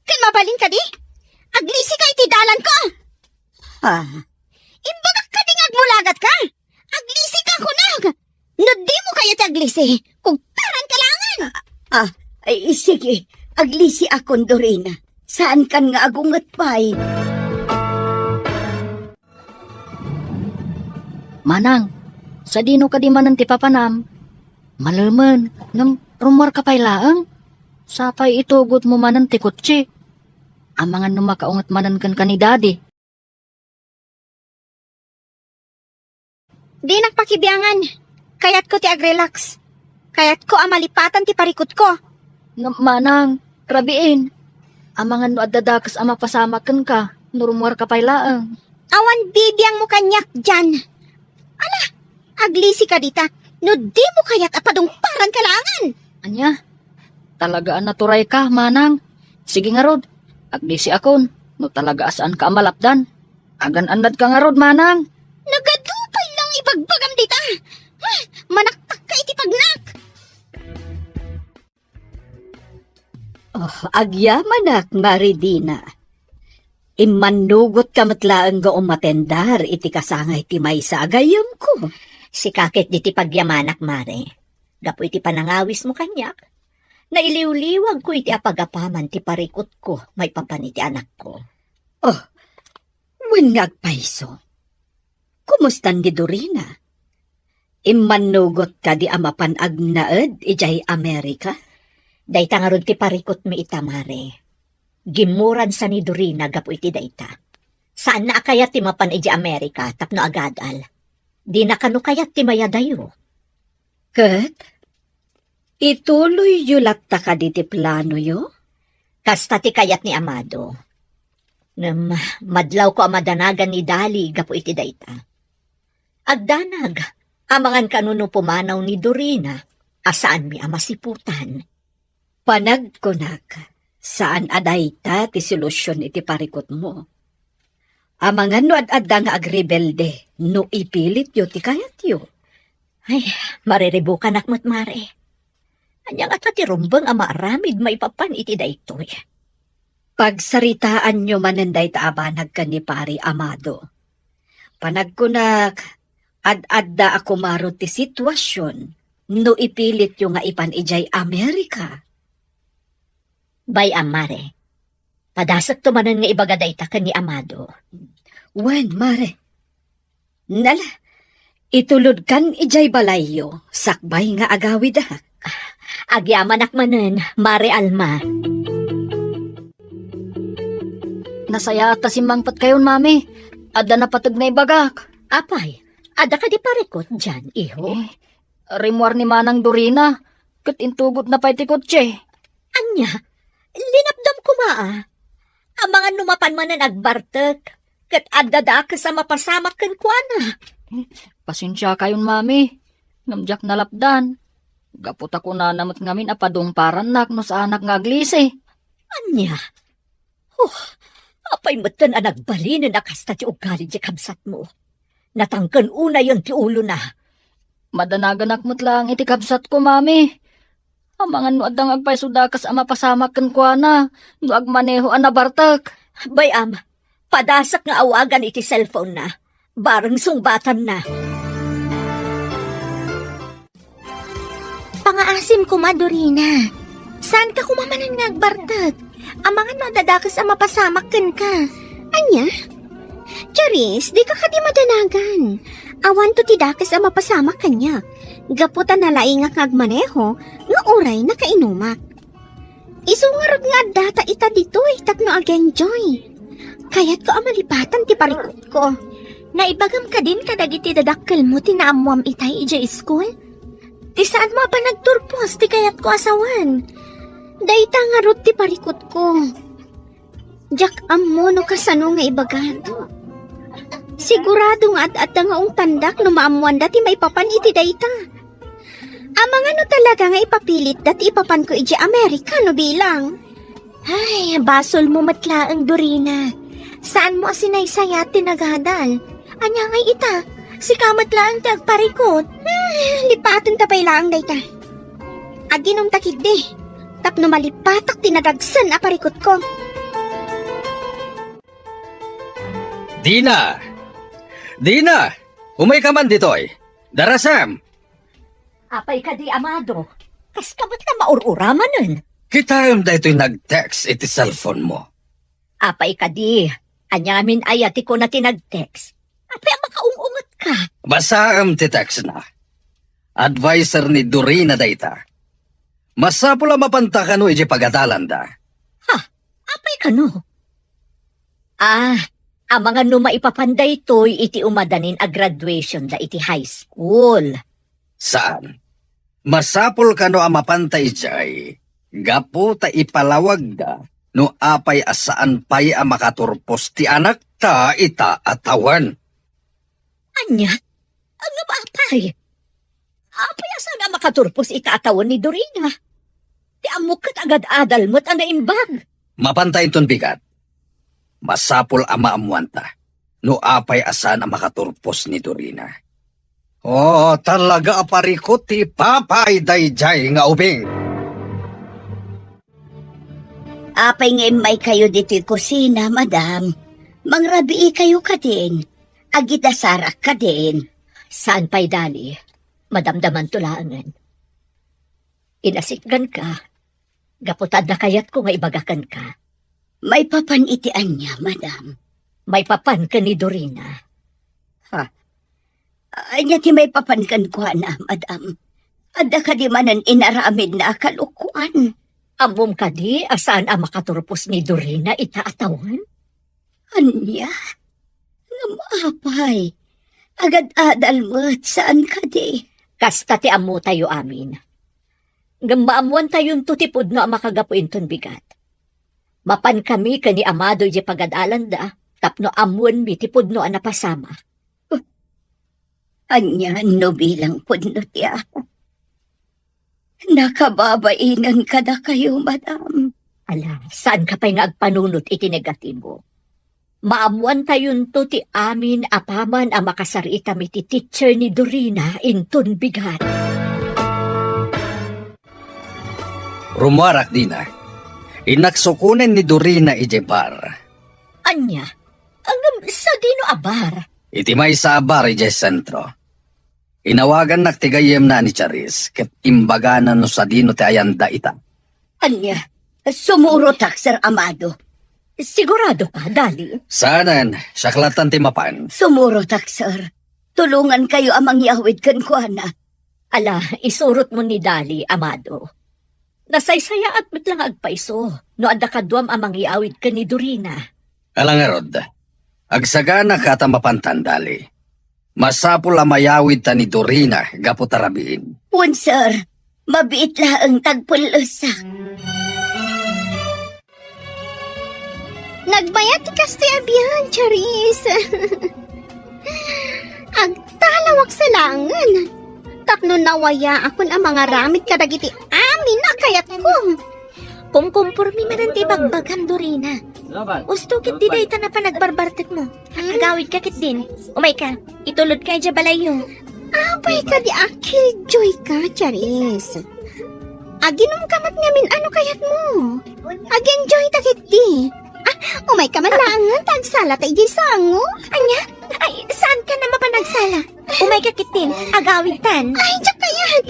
Kan mabalin ka di? Aglisi ka iti dalan ko. Ha? Imbagak ka ding agmulagat ka. Aglisi ka kunag. No di mo kaya ti aglisi. Kung taran ka langan. Ay, sige. Aglisi akon, Dorina. Saan kan nga agungat pa'y? Manang, sa dino ka di manan ti papanam. Malaman, nang rumar ka pay laang. Sapay itugot mo manan ti kutsi. Amangan no makaungat manan kan ni daddy. Di nagpakibiyangan. Kayat ko ti agrelax. Kayat ko amalipatan ti parikot ko. Manang, rabiin. Amangan no adadakas ama pasamakan ka. Nurumwar ka pailaang. Awan bibiyang mo kanyak dyan. Ala, aglisi ka dita. No di mo kayat apadong paran kalangan. Anya, talagaan naturay ka, manang. Sige nga rod, agdisi akon. No talaga asaan ka amalapdan. Agan-anad ka nga rod, manang. Nagadupay lang ibagbagam dita. Manaktak ka iti pagnak. Oh, agyamanak, Maridina. Imanugot ka matlaan ga umatendar iti kasangay ti may sagayam ko. Si kakit di ti pagyamanak, mare. Gapo iti panangawis mo kanyak. Nailiw-liwag ko iti apagapaman ti parikot ko, may papan iti anak ko. Oh, wingag paiso. Kumustan di Dorina? Imanugot ka di amapan agnaed ijay Amerika? Dayta nga ron ti parikot mi ita, mare. Gimuran sa ni Dorina gapo iti dayta. Saan na kayat ti mapan iti Amerika tapno agadal? Di na kano kayat ti mayadayo. Kat, ituloy yulat ta ka di ti plano yo? Kasta ti kayat ni Amado. Madlaw ko amadanagan ni Dali gapo iti dayta. Agdanag, amangan kanuno pumanaw ni Dorina, asaan mi amasiputan. Panagkunak, saan adayta ti solusyon iti parikot mo? Amangan no ad-adda nga agrebelde, no ipilit yo ti kayat yo. Ay, mariribukan akmat mare. Anyang at ti rumbang amaaramid maipapan iti daytoy. Pagsaritaan nyo mananday taabanag ka ni Pari Amado. Panagkunak, ad-adda ako maro ti sitwasyon, no ipilit yung nga ipan ijay Amerika. Bay amare. Padasat tumanan nga ibagaday ta ni Amado. Wen, mare. Nala, itulod kan ijay balayo, sakbay nga agawid ha. Agyaman akmanen, mare Alma. Nasaya ata simbangpat kayon, mami. Ada na patag na ibagak. Apay, ada ka di parikot dyan, iho. Rimwar ni Manang Dorina. Kat intugot na pa'y ti kotse. Anya, linapdam ko maa. Ang mga numapan man na nagbartek, kat adada ka sa mapasamak kan kuana. Pasensya kayon, mami. Namjak na lapdan. Gapot ako na namot ngamin apadong paran nak no sa anak nga aglisi. Anya, apay matan ang nagbalin na nakasta ti ugali di kabsat mo. Natangkan una yon ti ulo na. Madanagan akmot lang iti kabsat ko, mami. Amangan no adang agpay sudakas ama pasamak kan kuana. No agmaneho anabartak. Bayam, padasak nga awagan iti cellphone na. Barang sungbatan na. Pangaasim ko, Madorina. Saan ka kumamanan nga agbartag? Amangan no dadakas ang mapasamak ka. Anya? Charis, di ka kadi madanagan. Awan to ti dakas ang mapasamak kanya. Gaputan na laing nga kagmaneho, nga oray na kainumak. Isungarod nga data ita ditoy, tapno ag-enjoy. Kaya't ko amalipatan ti parikot ko. Naibagam ka din kadagiti dadakkel mo tinaamuam itay ija school? Ti saan mo pa nagturpos ti kayat ko asawan? Dayta nga rot ti parikot ko. Jak ammo no kasano nga ibagat. Sigurado nga at nga ung pandak no maamuan dati maipapan iti dayta. Amang ano talaga nga ipapilit dati ipapan ko iti Amerika no bilang. Ay, basol mo matlaang Dorina. Saan mo asinaysayat tinagadal? Anya ngay ita, si kamatlaang tagparikot. Lipatan tapay lang dayta. Aginom takid di. Tapno malipatak tinadagsan a parikot ko. Dina! Dina! Umay ka man ditoy. Darasam! Apay ka di Amado. Kas kabat na maururaman nun. Kitayom da ito'y nag-text iti cellphone mo. Apay ka di. Anyamin ayati ko na tinag-text. Apay ang makaungungot ka. Basaam ti text na. Advisor ni Dorina dayta. Masapula mapantakan no iti pagadalan da. Apay ka no. Ang mga maipapanday to'y iti umadanin a graduation da iti high school. Saan? Masapol ka no ang mapantay jay. Gapo ta ipalawag da no apay asaan pay ang makaturpos ti anak ta ita atawan. Anya? Ang apay? Apay asa nga makaturpos itatawan ni Dorina? Ti amukot agad adal mo't ang naimbag. Mapantay ton bigat. Masapol ang maamuanta no apay asaan ang makaturpos ni Dorina. Oh, talaga aparikot ti papay dayjay nga ubing. Apay nga may kayo dito'y kusina, madam. Mangrabii kayo ka din. Agitasarak ka din. Saan pa'y dali? Madamdaman tulangan. Inasikgan ka. Gaputad na kayat ko nga ibagakan ka. May papanitian niya, madam. May papan ka ni Dorina. Anya ti may papankan ko na, madam. Ada ka di manan inaramid na kalukuan. Amom ka di, asaan ang makaturpos ni Dorina itaatawan? Anya? Nga maapay. Agad adal mo't saan ka di? Kasta ti amo tayo amin. Gamaamuan tayon tutipod no ang makagapuin ton bigat. Mapan kami kani amado di pagadalan da, tapno amuan mi tipod no ang napasama. Anya no bilang pudno ti ako. Nakababainan ka na kayo, madam. Ala, saan ka pa'y nga agpanunot iti negatibo? Maamuan tayon to ti amin apaman ang makasarita mi ti teacher ni Dorina inton bigat. Rumarak din na. Inaksukunan ni Dorina ijebar. Anya, ang sa dino abar? Iti may sa abar ije sentro. Inawagan naktigayem na ni Charis, ket imbaganan no sa dino ti ayanda ita. Anya, sumurot Sir Amado. Sigurado ka, dali? Sanan, saklatan ti mapan. Sumurot Sir. Tulungan kayo amang yawid kan kuana. Ala, isurot mo ni Dali, Amado. Nasaysaya at mitlang agpaiso, no adda kadwam amang iawid ka ni Dorina. Alangarod, agsagana ka ta mapantandali. Masapul ang mayawid ta ni Dorina, gaputarabiin. Pun, sir. Mabiit laang tagpulusak. Nagbayat ti kasti abihan, Charis. Agtalawak sa langan. Tapno nawaya akon ang mga ramit kadagiti amin na kayat ko. Kumkumpurmi man ti bagbagan, Dorina. Usto kit di day na pa nagbarbartek mo. Agawid ka kit din. Umay ka, itulod ka dya balayo. Apay ka di akil joy ka, Charis. Aginom kamat ngamin ano kayat mo. Ag-enjoy takit di. Umay ka man langan, tagsala tayo di sango. Anya? Ay, saan ka na mapanagsala? Umay ka kit din, agawid tan. Ay, tsak kayat.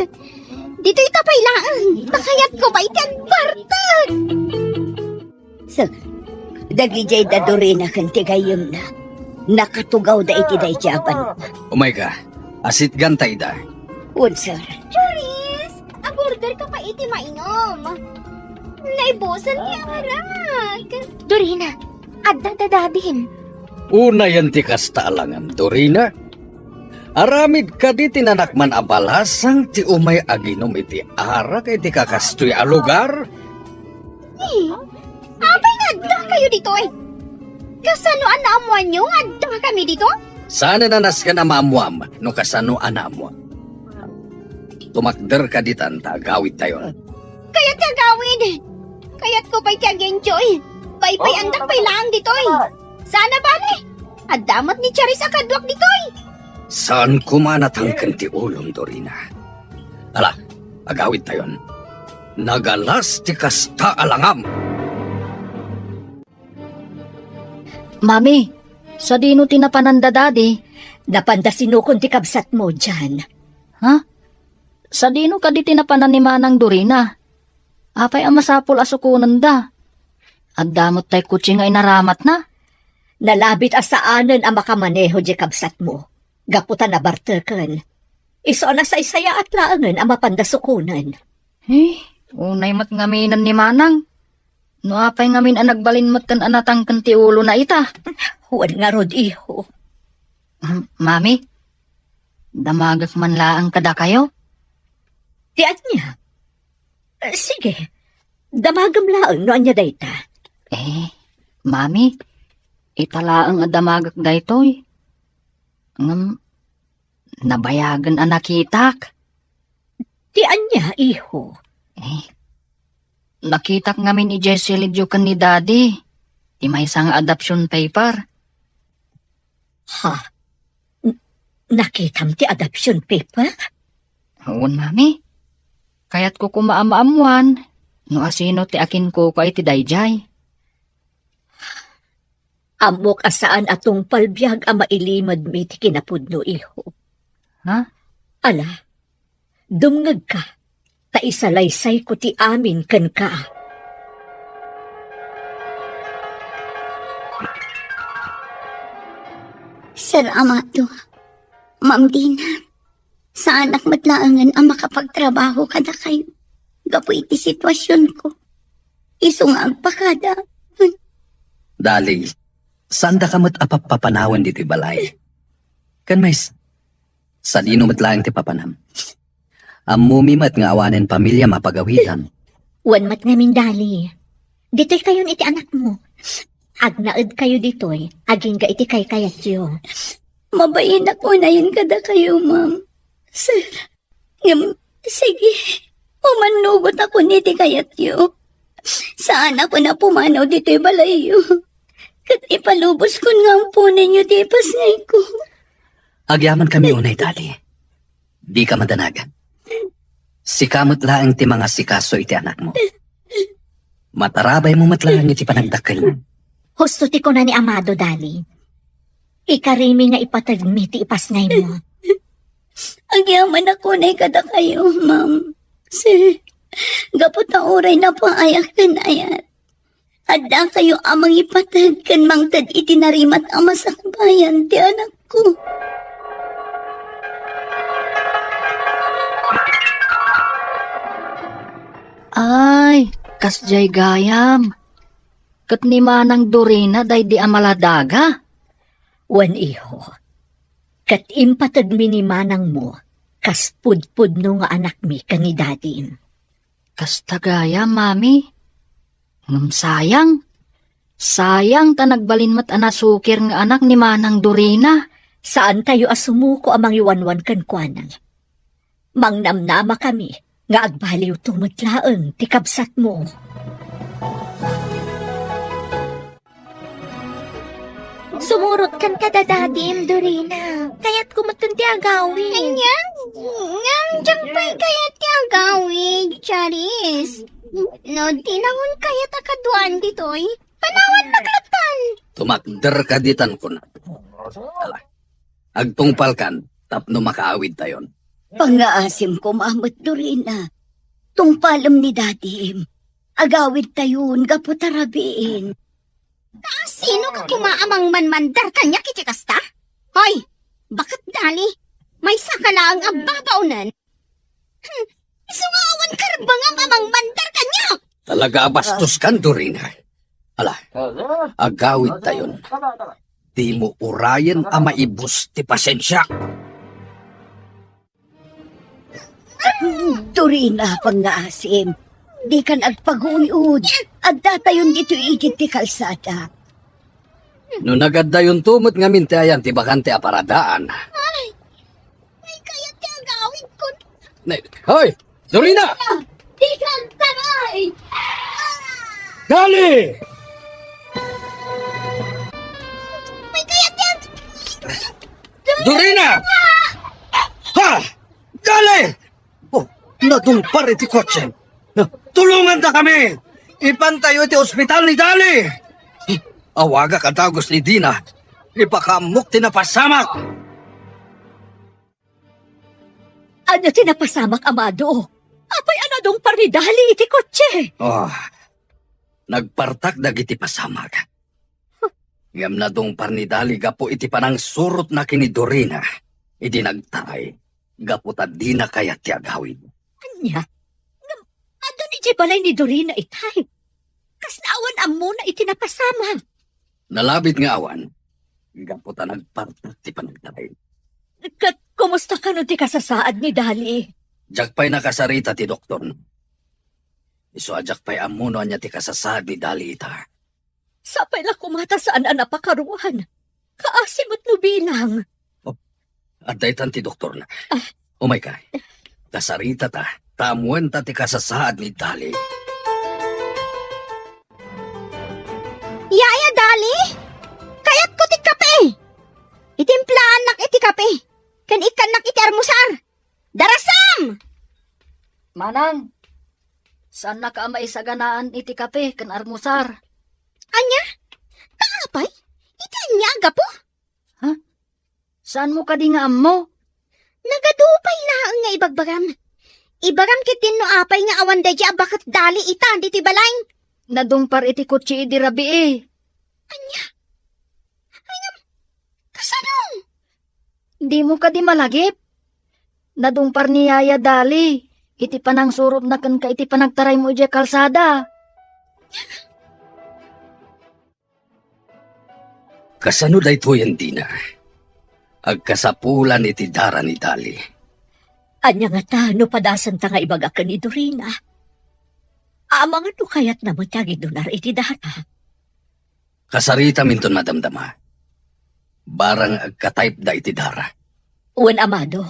Dito itapay lang. Nakayat ko ba itagbartag? So, dagijay da Dorina kan tigayom na. Nakatugaw da iti da itiapan. Umay ka, asit gantay da. Pun, sir. Charis, ang order ka pa iti mainom. Naibusan niya arak. Dorina, adda dadabin. Una yan ti kasta alangan, Dorina. Aramid ka di tinanakman abalasang ti umay aginom iti arak iti kakastoy a lugar. Apay nga adda kayo dito eh. Kasano anaamuan nyo? Adda kami dito? Sana nanas ka na maamuam no kasano anamo. Tumakder ka di tanta, gawid tayo. Kaya't kagawid. Kaya't ko pa'y kag-enjoy. Pay andak pa'y lang dito eh. Sana bale. Adamat ni Charis akadwak dito eh. Saan kumanatangkan ti ulong, Dorina? Ala, agawid tayon. Nagalas ti kasta alangam. Mami, sa dino tinapananda dadi? Napanda sinukon ti kabsat mo dyan. Ha? Sa dino ka di tinapanan ni Manang Dorina? Apay ang masapol asukunan da. At damot tay kutsi nga inaramat na. Nalabit asaanan ang makamaneho di kabsat mo. Gaputan na bartekan. Iso na sa isaya at laangan ang mapandasukunan. Eh, unay mat ngaminan ni Manang. No apay ngamin ang nagbalinmat kan anatang kan ti ulo na ita. Huwag nga rod, iho. Mami, damagak man laang kada kayo? Tiyan niya. Sige, damagam laang no anya dayta. Mami, italaang adamagak daytoy. Ngam, nabayagan ang nakitak. Tiyan niya, iho. Nakitak ngamin ni Jessie Ligyo kan ni Daddy. Di may isang adoption paper. Ha? Nakitam ti adoption paper? Huwag, Mami. Kaya't ko kumaamaamuan. No asino ti akin ko ka iti dayjay. Amok asaan atong palbiyag ang mailimad mi ti kinapudno, iho. Ha? Ala, dumngag ka. Ta isalaysay ko ti amin kan ka. Sir Amado, Ma'am Dina, sa anak matlaangan ang makapagtrabaho kada kayo. Gapo iti sitwasyon ko. Isungag pa kada. Dali, saan da kamot apapapanawan dito balay? Kan may salino matlaang ti papanam. Amumimat nga awanen pamilya mapagawitan. Wan mat ngamin dali. Dito'y kayon iti anak mo. Agnaed kayo dito'y, aging ga iti kay kayat yo. Mabayin ako na yun kada kayo, ma'am. Sir, sige, umanugot ako niti kayat yo. Saan ako na pumanaw dito'y balayo? Kat ipalubos ko nga ang punin nyo di pasngay ko. Agyaman kami unay dali. Di ka madanagan. Sikamot laang ti mga sikaso iti anak mo. Matarabay mo matlaang iti panagdakkel. Husto ti ko na ni Amado dali. Ikarimi nga ipatagmi ti ipasngay mo. Agyaman ako na kada kayo, ma'am. Sir, gapot na oray na paayak kan ayat. Adda kayo amang ipatag kan mangtad itinarimat ang masakbayan ti anak ko. Ay, kasjay gayam. Kat ni Manang Dorina day di amaladaga. Wan iho. Kat impatag mi ni manang mo, kas pudpud no nga anak mi kani dadim. Kas tagaya, Mami. Ngam sayang. Sayang ta nagbalinmat anasukir nga anak ni Manang Dorina. Saan tayo asumuko amang iwanwan kan kwanang? Mangnamnama kami, nga agbaliw tumutlaeng ti kabsat mo. Sumurot kan kada dadim, Dorina. Kaya't kumatan ti agawin. Ngam, dyan pa'y kaya ti agawid, Charis. No, tinangon kaya takaduan dito'y. Panawan naglatan. Tumakder ka ditan ko na. Ala, agtungpal kan, tapno makaawid tayon. Pangaasim ko, Mamot Dorina. Tungpalam ni Dadim. Agawid tayon, gaputarabiin. Sino ka kumaamang manmandar kanya kiti kasta? Hoy, bakit dali? May sakalaang ababaunan. Isungawan karbang ang amang mandar kanya. Talaga abastos kan, Dorina. Ala, agawid tayon. Di mo urayan a maibus ti pasensya. Dorina, pangaasim. Di kan agpaguyud. Adda tayon dito igit ti kalsada. No nagadayon tumot nga mintayan ti bakante aparadaan. May kaya ti agawid ko. Hoy! Dorina! Di kan taray! Dali! May kaya ti Dorina! Ha! Dali! Oh, nadumpar iti kotse. Tulungan ta kami! Ipantayo iti ospital ni Dali! Awaga ka tagos ni Dina. Ipakamuk tinapasamak! Ano tinapasamak, Amado? Apay anadong paridali iti kotse. Oh, nagpartak dagiti pasamak. Ngam na dong parnidali gapo iti panang surot na kini Dorina. Idi nagtaray. Gapo ta di na kaya ti agawid. Anya? Ano ni balay ni Dorina itay? Kas naawan amo na itinapasama. Nalabit nga awan. Gaputa nagpartak ti panagtaray. Kat kumusta ka no ti kasasaad ni Dali? Jakpay nakasarita ti doktor no. Iso jakpay amuno niya ti kasasad ni Dali ita. Sapay la kumata saan ang napakaruan. Kaasimot no bilang. At daytan ti doktor na. Umay ka. Kasarita ta. Tamuan ta ti kasasad ni Dali. Yaya, Dali? Kayat ko ti kape. Itimplaan nak iti kape. Kan ikan nak iti armusar. Darasam! Manang, saan na ka maisaganaan iti kape kan armusar? Anya? Kaapay? Iti anya aga po? Saan mo ka di nga ammo? Nagadupay na ang nga ibagbagam. Ibagam kitin no apay nga awan da dya bakit Dali ita di ti balay. Nadungpar iti kutsi di rabi eh. Kasanong? Di mo ka di malagip. Nadungpar ni Yaya Dali. Iti panang surot na kan ka iti panagtaray mo iti kalsada. Kasano dayto yan di na. Agkasapulan iti dara ni Dali. Anya nga ta, no padasan ta nga ibaga ka ni Dorina. Amang ano kayat na matagi donar iti dara. Kasarita minton madamdama. Barang agka-type da iti dara. Uwan amado,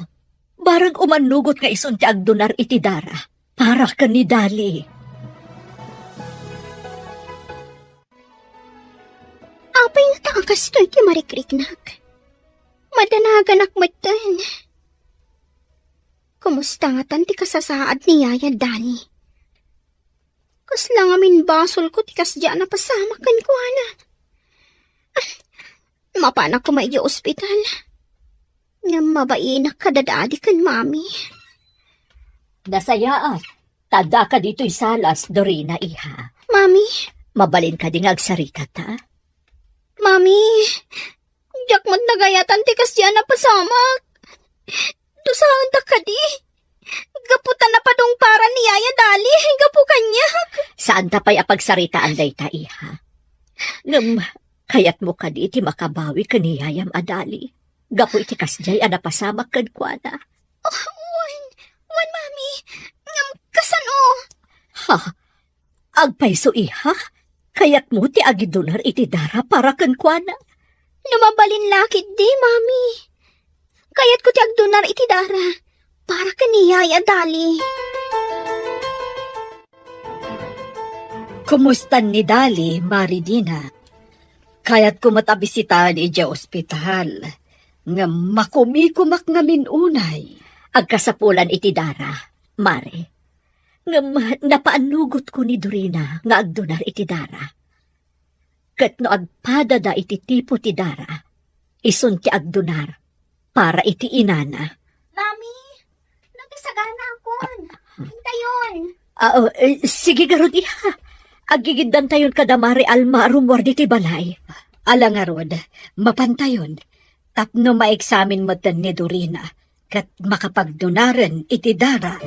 barag umanugot nga isun ti agdonar iti dara. Para ka ni Dali. Apay nga ta ang kastoy ti marikriknak. Madanagan akmatan. Kumusta nga tan ti kasasaad ni Yaya Dali? Kasla nga minbasol ko ti kasya na pasama kan ko ana. Mapanak ko maiyo ospital. Nga mabainak kadadadi kan mami. Nasayaat. Tada ka dito'y salas, Dorina, iha. Mami, Mabalin ka ding agsarita ta. mami. Jakmat nagayatan ti kasya na pasamak. Dusahan ta ka di. Gaputan na padong para ni Yaya Dali. Gapu kanya. Saan ta pa'y apagsaritaan day ta, iha? Ngam, kayat mo ka di iti makabawi ka ni Yayam Adali. Gapu iti kasjay anapasamak kan kuana. Wan, mami. Ngam, kasano? Ha? Agpaiso, iha? Kayat mo ti agidunar iti dara para kan kuana. Numabalin lakid di, mami. Kayat ko ti agdunar iti dara. Para ka ni Yaya Dali. Kumusta ni Dali, Maridina? Kayat ko matabisitaan iti ospital. Nga makumikumak nga minunay. Agkasapulan iti dara, Mare. Nga napaanugot ko ni Dorina nga agdunar iti dara. Kat no agpadada iti tipo ti dara, isun ti agdunar para iti inana. Mami, nagisagana ako. Hintayon. Sige garod iha. Agigiddan tayon kadamari alma rumor ti balay. Alangarod, mapantayon. Tapno maeksamin mo tan ni Dorina kat makapagdunaran iti dara.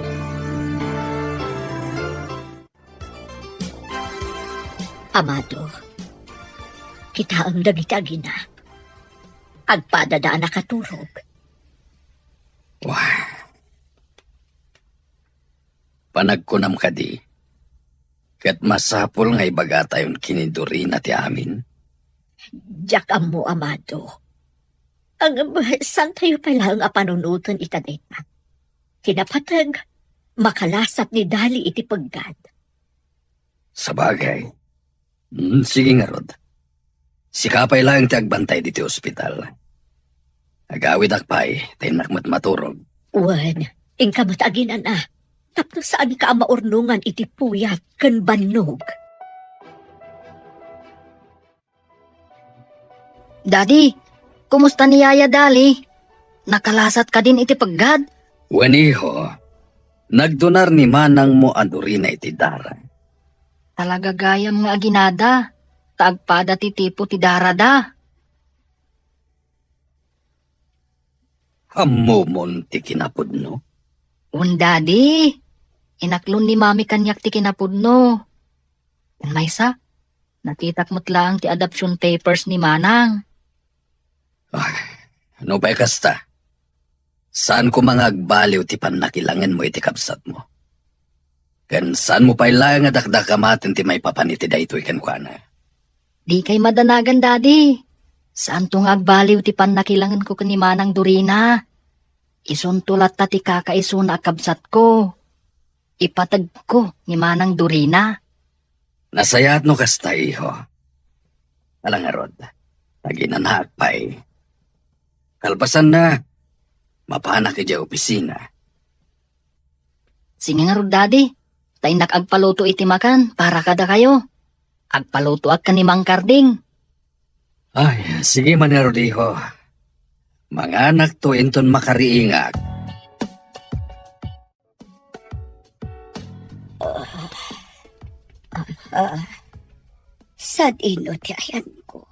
Amado, kita ang dagitagi na. Agpadadaan nakaturog. Wah. Panagkunam ka di. Kat masapol nga ibaga tayon kiniduri na ti amin. Diyak mo, Amado. Saan tayo palang apanunutan itaneta? Tinapatag, makalasat ni Dali iti paggad. Sabagay. Sige nga, Rod. Sikapay lang ti agbantay diti ospital. Agawid akpay, tinak maturog. Wan, ingka mataginan na. Tapno saan ka maurnungan iti puyat kan bannog? Daddy, kumusta ni Yaya Dali? Nakalasat ka din iti paggad? Waniho, nagdonar ni manang mo adurina iti dara. Talaga gayam nga aginada. Taagpada ti tipo ti darada. Hamumon ti kinapudno. Daddy, inaklon ni mami kanyak ti kinapudno. Maysa, nakitak mo't lang ti adoption papers ni Manang. Ano ba kasta? Saan ko mga agbaliw ti panakilangan mo iti kabsat mo? Kan saan mo pa ilang nga dakdakamatin ti may papaniti da ito ikan kwa na? Di kay madanagan, Daddy. Saan tong agbaliw ti panakilangan ko kani Manang Dorina? Isuntulat ta ti kakaiso na akabsat ko. Ipatag ko ni Manang Dorina. Nasayat no kasta iho. Alang nga rod, taginanhak pa eh. Kalpasan na, mapanak iti opisina. Sige nga rod, Daddy. Tay nakagpaluto iti makan para kada kayo. Agpaluto ak ni Mang Karding. Ay, sige man nga rod iho. Mga anak to inton makariingak. Sad ino ti ayan ko.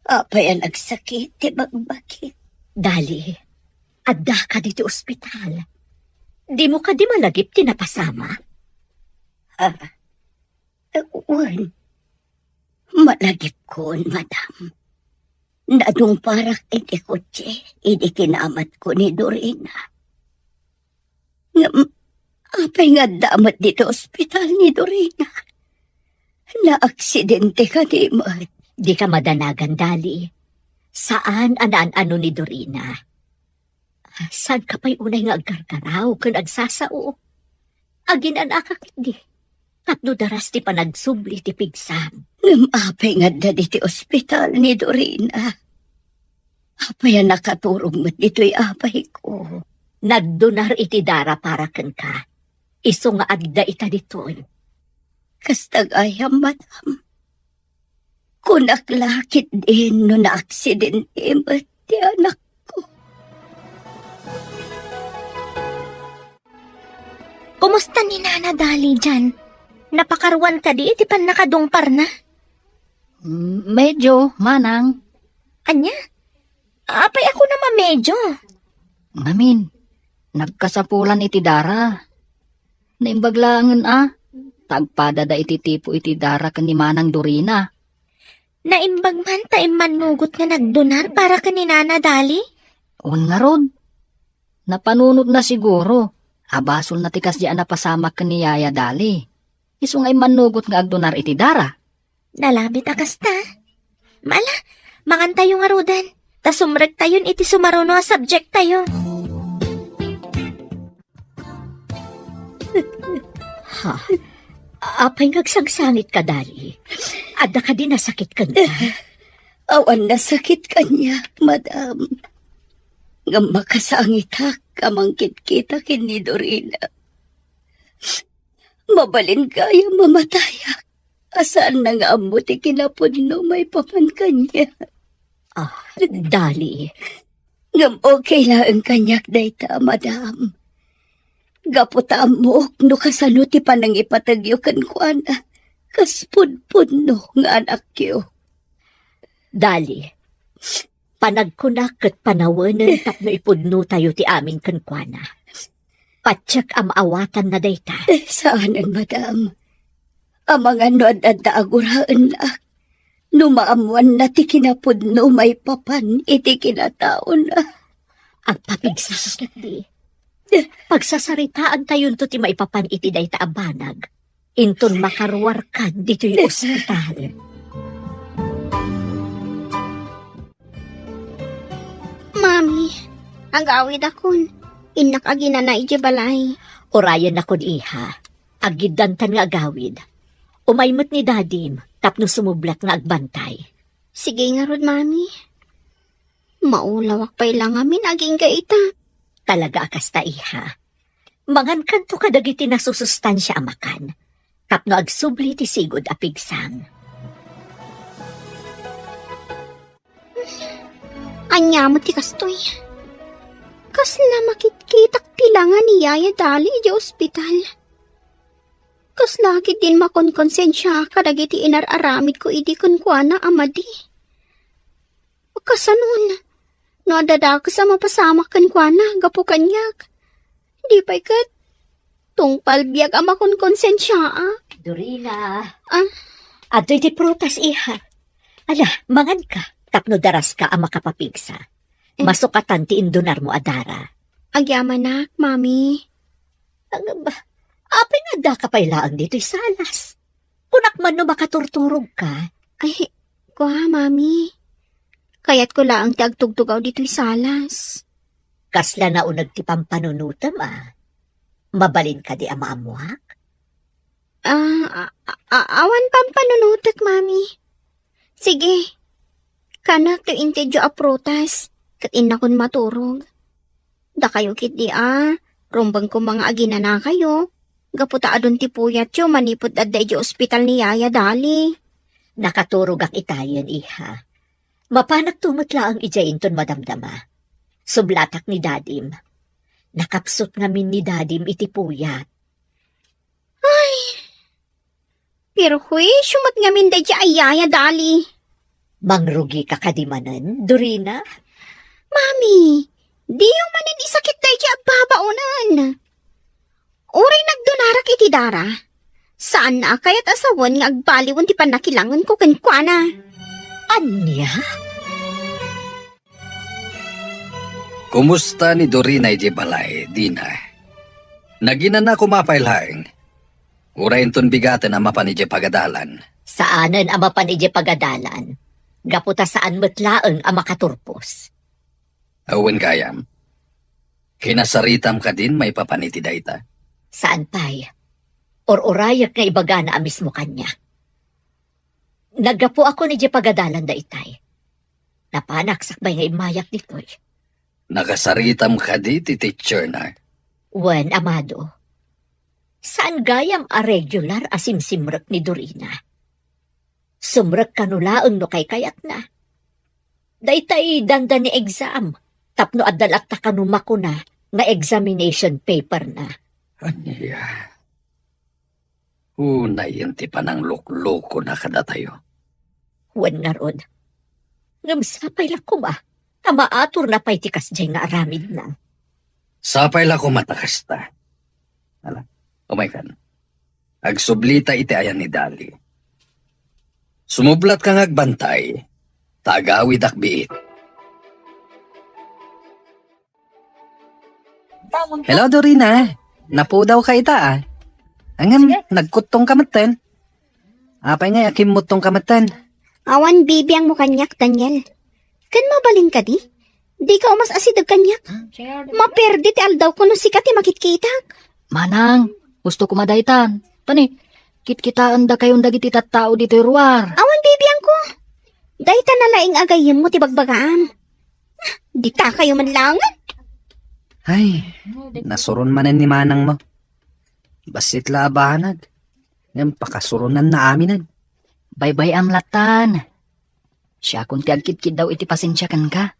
Apay ang nagsakit, ti bagbakit. Dali, adda ka dito ospital. Di mo ka di malagip tinapasama. Uwan, malagip ko, madam. Nadung parak iti kotse, iti kinamat ko ni Dorina. Apay nga damat dito ospital ni Dorina. Na-aksidente ka di mo. Di ka madanagan, Dali. Saan anaan-ano ni Dorina? Saan ka pa'y unay nga agkarkaraw kung agsasao? Agin anakak di. Katno daras ti panagsubli ti pigsam. Apay nga da diti ospital ni Dorina. Apay ang nakaturong mo dito'y apay ko. Nagdonar iti dara para ken ka. Iso nga adda ita ditoy. Kastagayam, madam. Kunaklakit din no na-aksidente mo ti anak ko. Kumusta ni Nana Dali dyan? Napakaruan ka di, iti pan nakadungpar na. Medyo, Manang. Anya? Apay ako naman medyo. Ngamin, nagkasapulan iti dara. Naimbaglangan tagpada da iti tipo iti dara kan ni Manang Dorina. Naimbag man taim manugot nga nagdonar para ka ni Nana Dali? Un nga rod. Napanunod na siguro. Abasol na tikas di napasamak ka ni Yaya Dali. Iso nga'y manugot nga agdonar iti dara. Nalabit akas ta. Mala, mangan tayo nga rodan. Ta sumreg tayon iti sumaruno a subject tayo. Ha? Apay ngagsangsangit ka, Dali. Adda ka din nasakit ka na. Awan na sakit kanya, madam. Nga makasangit ha, kamangkit kita kini Dorina. Mabalin kaya mamataya. Asaan na nga amuti kinapudno may papan kanya. Dali. Ngam okay lang kanyak dayta, madam. Gaputa mo, no kasano ti panang ipatagyo kan kuana. Kaspudpud no nga anak yo. Dali. Panagkunak at panawanan tapno ipudno tayo ti amin kankwana. Patsak amaawatan na dayta. Saanan, madam? Amang ano at aguraan na. Numaamuan na ti kinapudno may papan iti kinataon na. Ang papigsasakit di. Pagsasaritaan tayo to ti maipapan iti dayta abanag. Inton makaruar ka dito yung ospital. Mami, agawid akon. Inak agina na ije balay. Orayan ako ni Iha. Agidantan nga agawid. Umaymot ni Dadim, tapno sumublat nga agbantay. Sige nga rod, mami. Maulawak pa'y lang amin aging gaita. Talaga akas ta, Iha. Mangan kanto kadagiti na susustansya amakan. Tapno agsubli ti sigod a pigsang. Anya mo ti kastoy. Kas na makitkitak tilangan ni Yaya Dali di ospital. Kas lagi din makonkonsensya kadagiti inararamid ko idi kunkwana amadi. Kasanon, no adada ka sa mapasamak kunkwana gapu kanyak. Di pa ikat, tungpal biyag ama konkonsensya Dorina. Ah? Adoy di prutas, iha. Ala, mangan ka. Tapno daras ka ang makapapigsa. Masukatan ti indunar mo adara. Agyaman nak, mami. Ang ba? Apay nga da ka pailaan dito'y salas. Kunak man no makaturturog ka. Ay, kuha, mami. Kaya't ko laang tiagtugtugaw dito'y salas. Kasla na unag ti pampanunutam Mabalin ka di amaamuak. Awan pampanunutak, mami. Sige. Kanak to intedyo aprotas. Kat ina kon maturog. Da kayo kit di Rumbang ko mga agina na kayo. Gaputa adon ti puyat yo manipot at di ospital ni Yaya Dali. Nakaturog ang itayan, iha. Mapanak tumutla ang ijainton madamdama. Sublatak ni Dadim. Nakapsot ngamin ni Dadim iti puyat. Pero huy, sumat nga min di ay Yaya Dali. Mangrugi ka kadimanan, Dorina? Mami, di yung manin isakit di babaunan. Uray nagdunarak iti dara. Saan na kaya't asawan nga agbaliwan ti panakilangan ko kankwana. Anya? Kumusta ni Dorina iti balay, Dina? Naginan na kumapailhaing. Urayin ton bigaten ang mapan iti pagadalan. Saanan ang mapanidya pagadalan? Gaputa saan matlaang ang makaturpos. Awen kayam. Kinasaritam ka din may papaniti dayta. Saan pa'y? Or-urayak nga ibaga na amis mo kanya. Naggapo ako ni pagadalan da itay. Napanak sakbay nga imayak dito'y. Nakasaritam ka di ti teacher na. Wen, amado. Saan gayam a regular asimsimrek ni Dorina? Sumrek kanulaang no kay kayat na. Daytay danda ni exam. Tapno adalat ta kanumako na nga examination paper na. Anya. Unay ti panang lukloko na kada tayo. Wen nga ron. Ngamsapay lako ba? Tamaatur na pa'y tikas dyan nga aramid na. Sapay la ko matakas ta. Ala, umaykan. Agsublita iti ayan ni Dali. Sumublat kang agbantay, tagawid akbiit. Hello, Dorina. Napudaw ka ita Angam, nagkutong kamatan. Apay nga yakim mo tong kamatan. Awan bibiyang mo kanyak, Daniel. Kan mabalin ka di? Di ka umas asidag kanyak. Maperdi ti aldaw ko no sikat ti makitkitak. Manang, gusto ko madaytan. Tani, kitkitaan da kayong dagiti tattao dito ruwar. Awan bibiyang ko. Dayta na laing agayim mo ti bagbagaan. Di ta kayo manlangan. Ay, nasuron manan ni manang mo. Basit labanag. Ngam pakasurunan na aminan. Baybay ang latan. Siya kung tiagkit-kit daw iti pasensyakan ka.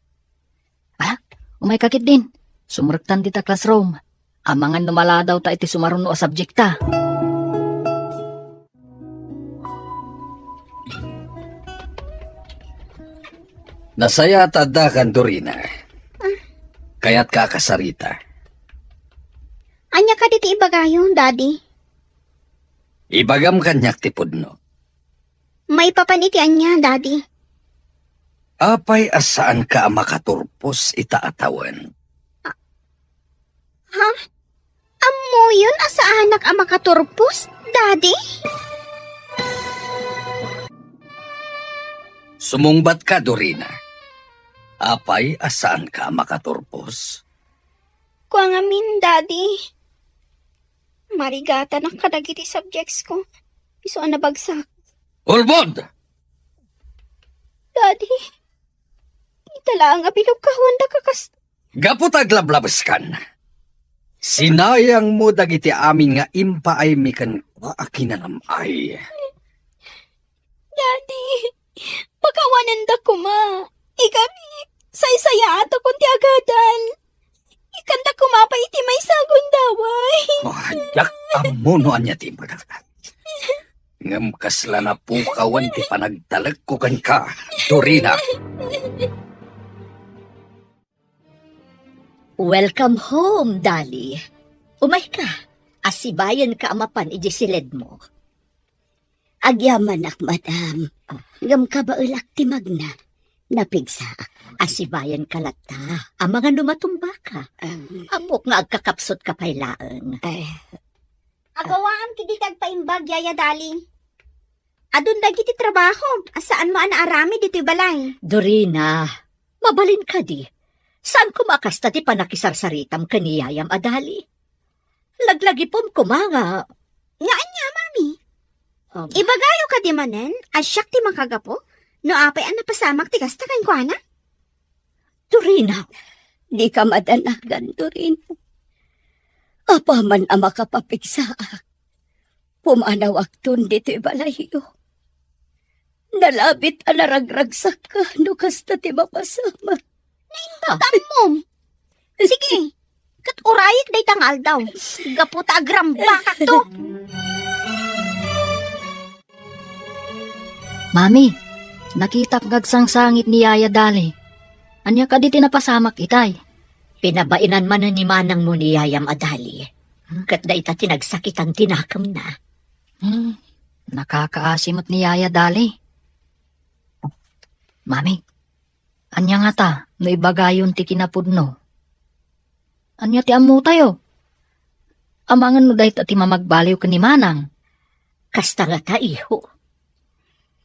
Umay kakit din. Sumrektan dita classroom. Amangan numala daw ta iti sumaruno a subjekta. Nasaya tada kan Dorina. Kaya't kakasarita. Anya ka diti ibagayon, Daddy. Ibagam kanyak tipod no. May papaniti anya, Daddy. Apay asaan ka makaturpos itaatawan. Ha? Amo yun asa anak ang makaturpos, Daddy? Sumungbat ka, Dorina. Apay asaan ka makaturpos. Kuha nga min, Daddy. Marigata na kadagiti subjects ko. Iso ang nabagsak. Ulbod! Daddy, itala ang abinugkawan da kakas... Gaputag lablabas kan. Sinayang mo dagiti amin nga impaay mikan akinanam ay. Daddy, pagkawanan da ko ma. Ikami, saysaya ato kung ti agadan. Ikanda ko mapa iti may sagon daway. Yak amuno anya ti pagkakat. Ngam kasla na pukawan ti panagtalag ko kan ka, Dorina. Welcome home, Dali. Umay ka. Asibayan ka amapan iji silid mo. Agyaman ak, madam. Ngam ka ba ulak timag na? Napigsa. Asibayan kalata, ang mga numatumba ka. Amok nga agkakapsot ka pailaan. Agawaan kiti tagpaimbag, Yaya Dali. Adun dagiti trabaho, asaan mo ana arami dito'y balay. Dorina, mabalin ka di. Saan kumakasta ti panakisarsaritam kaniyayam adali? Laglagi pom kumanga. Nga anya, mami. Um, Ibagayo ka di manen, asyak ti makagapo, no apay ang napasamak ti kasta kan kwa na. Dorina, Di ka madanagan, Dorina. Apaman ang makapapigsa. Pumanaw akton dito'y balayo. Nalabit ang naragragsak ka, no kasta ti mapasama. Mom, sige, kat urayik day tangal daw. Gaputa agramba ka to. Mami, nakita kagagsang sangit ni Yaya Dali. Anya ka di tinapasamak itay. pinabainan man na ni manang mo ni Yayam adali. Kat da ita tinagsakit ang tinakam na. Nakakaasimot ni Yaya Dali. Mami, anya nga ta, no ibagayon ti kinapudno. Anya ti amu tayo. Amangan no dahit ti mamagbaliw ka ni manang. Kasta nga ta, iho.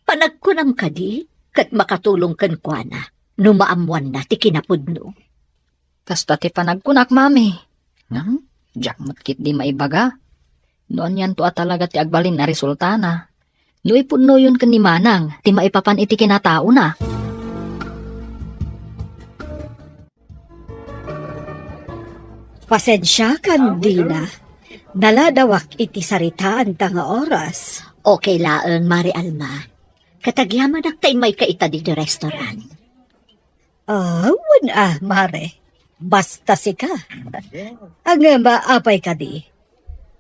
Panagkunam ka di, kat makatulong kan kwa na, numaamuan na ti kinapudno. Kasta ti panagkunak, mami. Diyak matkit di maibaga. Noon yan to at talaga ti agbalin na resulta na. No ipunno yun ka ni manang, ti maipapan iti kinatao na. Pasensya kan, Dina. Naladawak iti saritaan ta nga oras. Okay laang, Mari Alma. Katagyaman ak tay may kaita di restaurant. Wala, Mare. Basta si ka. Ang maapay ka di.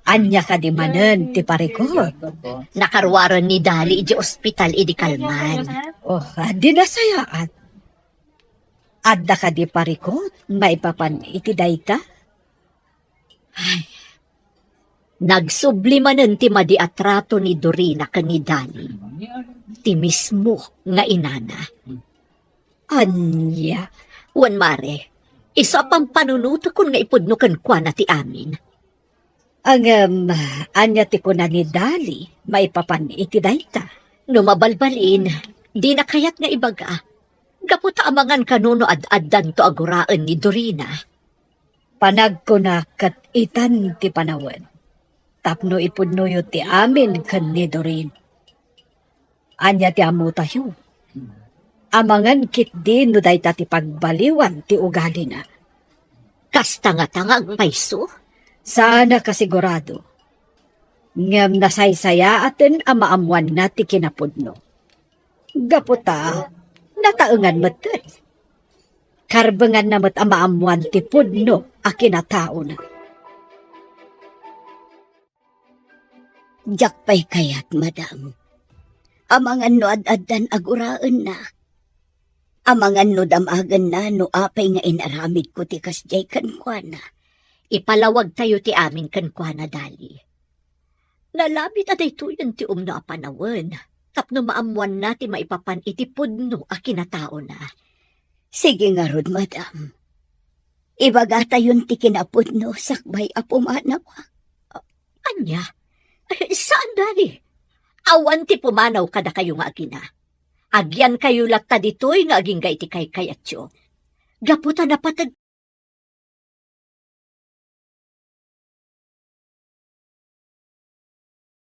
Anya ka di manen ti parikot. Nakarwaran ni Dali di ospital idi kalman. Di nasayaan. Adda ka di parikot, maipapan iti dayta. Nagsublimanen ti madiatrato ni Dorina kan ni Dali. Ti mismo nga inana. Anya. Wan Mare, isa pang panunuto kun nga ipudno kan kwa na ti amin. Ang anya ti ko na ni Dali, maipapan iti dayta. Numabalbalin, di na kayat nga ibaga. Gaputa amangan kanuno ad-addan to aguraan ni Dorina. Panagkunakat itan ti panawan. Tapno ipudnuyo ti amin kan ni Dorin. Anya ti amu tayo. Amangan kit din no day ti pagbaliwan ti ugali na. Kasta nga tangang paiso. Sana kasigurado. Ngam nasaysaya atin ang maamuan na ti kinapudno. Gaputa, nataengan matin. Karbengan namat ang maamuan ti pudno a kinatao na. Jakpay kayat, madam. Amangan no ad-addan aguraan na. Amangan no damagan na no apay nga inaramid ko ti kasjay kankwana. Ipalawag tayo ti amin kan kwa na Dali. Nalabit aday tuyan ti umno a panawan. Tapno maamuan na ti maipapan iti pudno a kinatao na. Sige nga rod, madam. Ibaga tayon ti kinapudno sakbay a pumanaw. Anya? Saan Dali? Awan ti pumanaw kada kayo nga agina. Agyan kayo latta ditoy nga aging ga iti kay kayatyo. Gaputa na patag